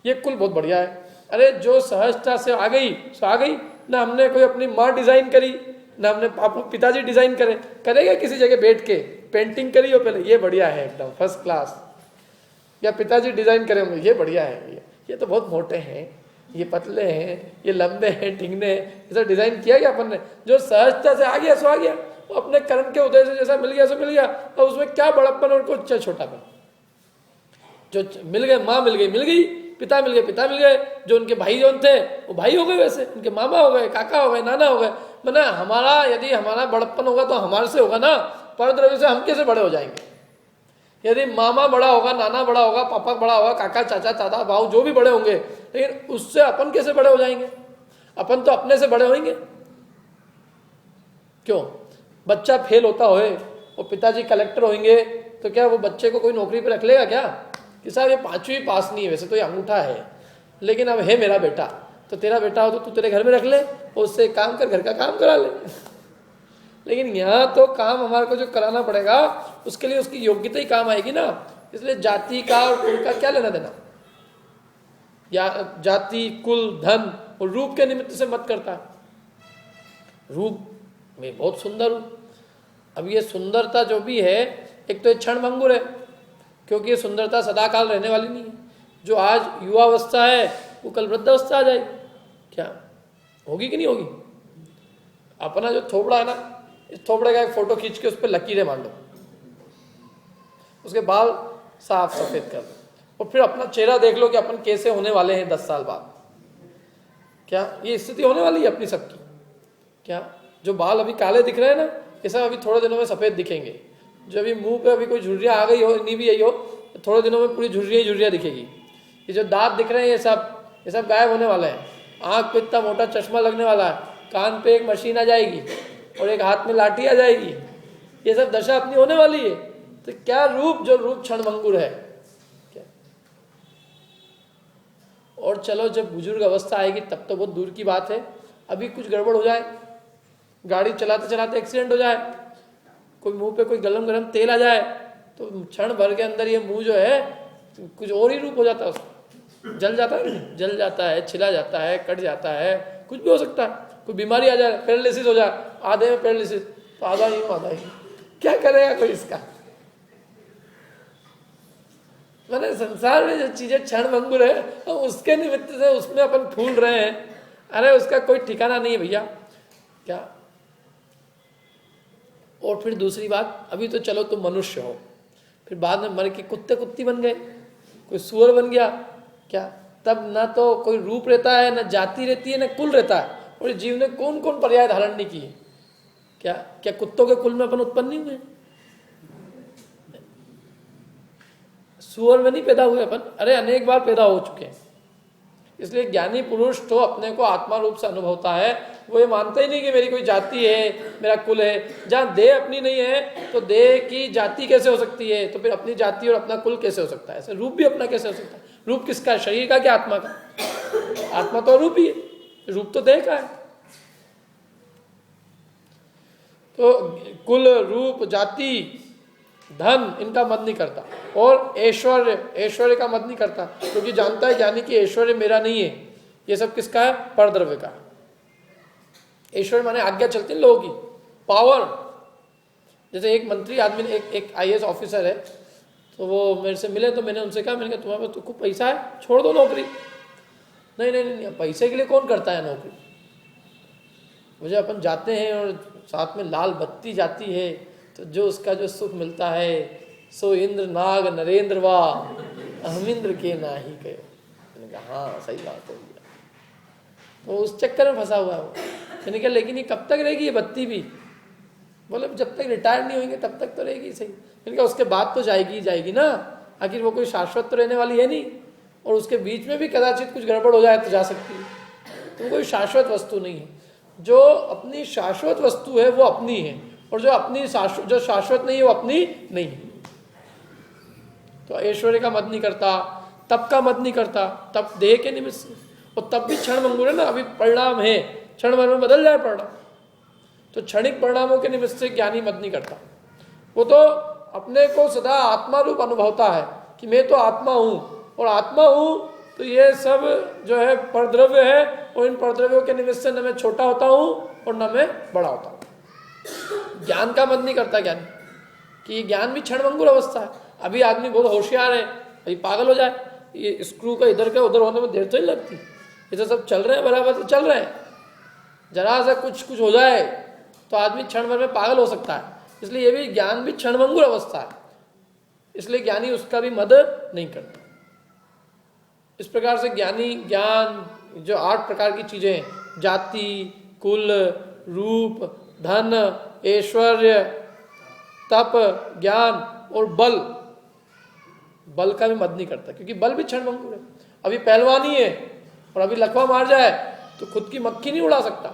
ये कुल बहुत बढ़िया है? अरे जो सहजता से आ गई सो आ गई ना। हमने कोई अपनी माँ डिजाइन करी ना हमने पिताजी डिजाइन करेगा किसी जगह बैठ के पेंटिंग करी हो पहले, ये बढ़िया है एकदम फर्स्ट क्लास, या पिताजी डिजाइन करे होंगे ये बढ़िया है, ये तो बहुत मोटे हैं, ये पतले हैं, ये लंबे हैं, टिंगने, ऐसा डिजाइन किया गया अपन ने। जो सहजता से आ गया सो आ गया, वो अपने कर्म के उदय से जैसा मिल गया सो मिल गया, और उसमें क्या बड़प्पन और कुछ छोटापन। जो मिल गए, माँ मिल गई, पिता मिल गए, जो उनके भाई जो थे वो भाई हो गए, वैसे उनके मामा हो गए, काका हो गए, नाना हो गए। मैंने हमारा यदि हमारा बड़प्पन होगा तो हमारे से होगा ना, परद्रव्य से हम कैसे बड़े हो जाएंगे? यदि मामा बड़ा होगा, नाना बड़ा होगा, पापा बड़ा होगा, काका, चाचा, दादा, भाऊ जो भी बड़े होंगे, लेकिन उससे अपन कैसे बड़े हो जाएंगे? अपन तो अपने से बड़े होंगे। क्यों? बच्चा फेल होता होए और पिताजी कलेक्टर होंगे तो क्या वो बच्चे को कोई नौकरी पे रख लेगा क्या? कि साहब ये 5वीं पास नहीं है, वैसे तो ये अंगूठा है, लेकिन अब है मेरा बेटा, तो तेरा बेटा हो तो तू तेरे घर में रख ले और उससे काम कर, घर का काम करा ले। लेकिन यहाँ तो काम हमारे को जो कराना पड़ेगा उसके लिए उसकी योग्यता ही काम आएगी ना। इसलिए जाति का और कुल का क्या लेना देना? या जाति, कुल, धन और रूप के निमित्त से मत करता। रूप में बहुत सुंदर हूँ। अब ये सुंदरता जो भी है, एक तो ये क्षण भंगुर है, क्योंकि ये सुंदरता सदाकाल रहने वाली नहीं है। जो आज युवावस्था है वो कल वृद्धावस्था आ जाएगी। क्या होगी कि नहीं होगी? अपना जो थोबड़ा है ना, इस थोबड़े का एक फोटो खींच के उस पर लकीरें मार लो, उसके बाल साफ सफेद कर लो, और फिर अपना चेहरा देख लो कि अपन कैसे होने वाले हैं 10 साल बाद। क्या ये स्थिति होने वाली है अपनी सबकी? क्या जो बाल अभी काले दिख रहे हैं ना, ये सब अभी थोड़े दिनों में सफेद दिखेंगे। जो अभी मुंह पे अभी कोई झुर्रियाँ आ गई हो, नहीं भी आई हो, तो थोड़े दिनों में पूरी झुर्रियाँ दिखेगी। ये जो दांत दिख रहे हैं ये सब गायब होने वाले हैं। आँख पे इतना मोटा चश्मा लगने वाला है, कान पे एक मशीन आ जाएगी और एक हाथ में लाठी आ जाएगी। ये सब दशा अपनी होने वाली है। तो क्या रूप, जो रूप क्षणभंगुर है। क्या? और चलो जब बुजुर्ग अवस्था आएगी तब तो बहुत दूर की बात है। अभी कुछ गड़बड़ हो जाए, गाड़ी चलाते चलाते एक्सीडेंट हो जाए, कोई मुंह पे कोई गरम गरम तेल आ जाए, तो क्षण भर के अंदर ये मुंह जो है कुछ और ही रूप हो जाता है उसका। जल जाता है, छिला जाता है, कट जाता है, कुछ भी हो सकता है। कोई बीमारी आ जाए, पैरालिसिस हो जाए, आधे में पैरालिसिस, तो आधा ही क्या करेगा कोई इसका? मैंने संसार में जो चीजें क्षण भंगुर है, तो उसके निमित्त से उसमें अपन फूल रहे हैं। अरे उसका कोई ठिकाना नहीं है भैया। क्या? और फिर दूसरी बात, अभी तो चलो तुम मनुष्य हो, फिर बाद में मर के कुत्ते कुत्ती बन गए, कोई सुअर बन गया, क्या तब ना तो कोई रूप रहता है, ना जाति रहती है, ना कुल रहता है। और जीव ने कौन कौन पर्याय धारण नहीं किए? क्या क्या कुत्तों के कुल में अपन उत्पन्न नहीं हुए? सुअर में नहीं पैदा हुए अपन? अरे अनेक बार पैदा हो चुके हैं। इसलिए ज्ञानी पुरुष तो अपने को आत्मा रूप से अनुभवता है। वो ये मानता ही नहीं कि मेरी कोई जाति है, मेरा कुल है। जहाँ देह अपनी नहीं है तो देह की जाति कैसे हो सकती है? तो फिर अपनी जाति और अपना कुल कैसे हो सकता है? ऐसे रूप भी अपना कैसे हो सकता है? रूप किसका? शरीर का क्या आत्मा का? आत्मा तो रूप ही है, रूप तो देह का है। तो कुल, रूप, जाति, धन इनका मत नहीं करता। और ऐश्वर्य का मत नहीं करता, क्योंकि जानता है ज्ञानी कि ऐश्वर्य मेरा नहीं है, ये सब किसका है? परद्रव्य का। ऐश्वर्य माने आज्ञा चलती है लोगों की, पावर। जैसे एक मंत्री आदमी ने, एक IAS ऑफिसर है, तो वो मेरे से मिले, तो मैंने उनसे कहा, मैंने कहा तुम्हारे पास तो खूब पैसा है, छोड़ दो नौकरी। नहीं, पैसे के लिए कौन करता है नौकरी? मुझे अपन जाते हैं और साथ में लाल बत्ती जाती है, तो जो उसका जो सुख मिलता है, सो इंद्र नाग नरेंद्र वा हम इंद्र के ना ही कहे। मैंने कहा हाँ सही बात है। तो उस चक्कर में फंसा हुआ है वो। मैंने कहा लेकिन ये कब तक रहेगी ये बत्ती भी? बोले जब तक रिटायर नहीं होंगे तब तक तो रहेगी। सही। मैंने कहा उसके बाद तो जाएगी ना, आखिर वो कोई शाश्वत तो रहने वाली है नहीं, और उसके बीच में भी कदाचित कुछ गड़बड़ हो जाए तो जा सकती है। तो कोई शाश्वत वस्तु नहीं है। जो अपनी शाश्वत वस्तु है वो अपनी है, और जो शाश्वत नहीं है वो अपनी नहीं है। तो ऐश्वर्य का मत नहीं करता, तप का मत नहीं करता, तप देह के निमित्त से, और तब भी क्षण भंगुर है ना। अभी परिणाम है, क्षण भर में बदल जाए परिणाम, तो क्षणिक परिणामों के निमित्त से ज्ञानी मत नहीं करता। वो तो अपने को सदा आत्मा रूप अनुभवता है कि मैं तो आत्मा हूँ, और आत्मा हूँ तो ये सब जो है परद्रव्य है, और इन परद्रव्यों के निमित्त से न मैं छोटा होता हूँ और न मैं बड़ा होता हूँ। ज्ञान का मत नहीं करता ज्ञानी, कि ये ज्ञान भी क्षणभंगुर अवस्था है। अभी आदमी बहुत होशियार है, अभी पागल हो जाए, ये स्क्रू का इधर का उधर होने में देर तो नहीं लगती। ये तो सब चल रहे हैं, बराबर से चल रहे हैं, जरा सा कुछ हो जाए तो आदमी क्षण भर में पागल हो सकता है। इसलिए ये भी ज्ञान भी क्षणभंगुर अवस्था है, इसलिए ज्ञानी उसका भी मदद नहीं करता। इस प्रकार से ज्ञानी ज्ञान जो 8 प्रकार की चीजें हैं, जाति, कुल, रूप, धन, ऐश्वर्य, तप, ज्ञान और बल, बल का भी मद नहीं करता, क्योंकि बल भी क्षणभंगुर है। अभी पहलवान ही है और अभी लकवा मार जाए तो खुद की मक्खी नहीं उड़ा सकता।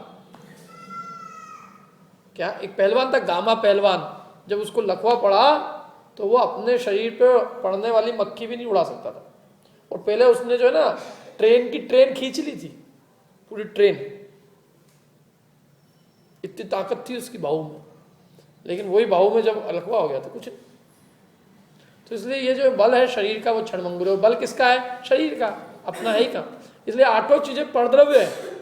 क्या एक पहलवान था, गामा पहलवान, जब उसको लकवा पड़ा तो वो अपने शरीर पे पड़ने वाली मक्खी भी नहीं उड़ा सकता था। और पहले उसने जो है ना ट्रेन की ट्रेन खींच ली थी, पूरी ट्रेन, इतनी ताकत थी उसकी बाहू में, लेकिन वही बाहू में जब लकवा हो गया तो कुछ नहीं। तो इसलिए ये जो बल है शरीर का वो क्षणभंगुर है। बल किसका है? शरीर का, अपना है ही का। इसलिए 8 चीजें परद्रव्य है,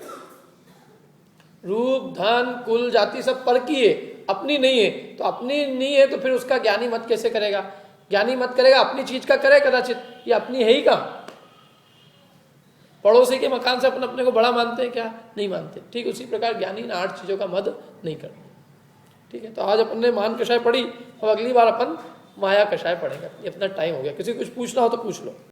रूप, धन, कुल, जाति सब पर की है, अपनी नहीं है। तो अपनी नहीं है तो फिर उसका ज्ञानी मत कैसे करेगा? ज्ञानी मत करेगा अपनी चीज का करे कदाचित, ये अपनी है ही का। पड़ोसी के मकान से अपन अपने को बड़ा मानते हैं क्या? नहीं मानते। ठीक उसी प्रकार ज्ञानी इन 8 चीजों का मद नहीं करते। ठीक है, तो आज अपन ने मान कषाय पढ़ी, अब अगली बार अपन माया कषाय पढ़ेंगे। ये अपना टाइम हो गया। किसी कुछ पूछना हो तो पूछ लो।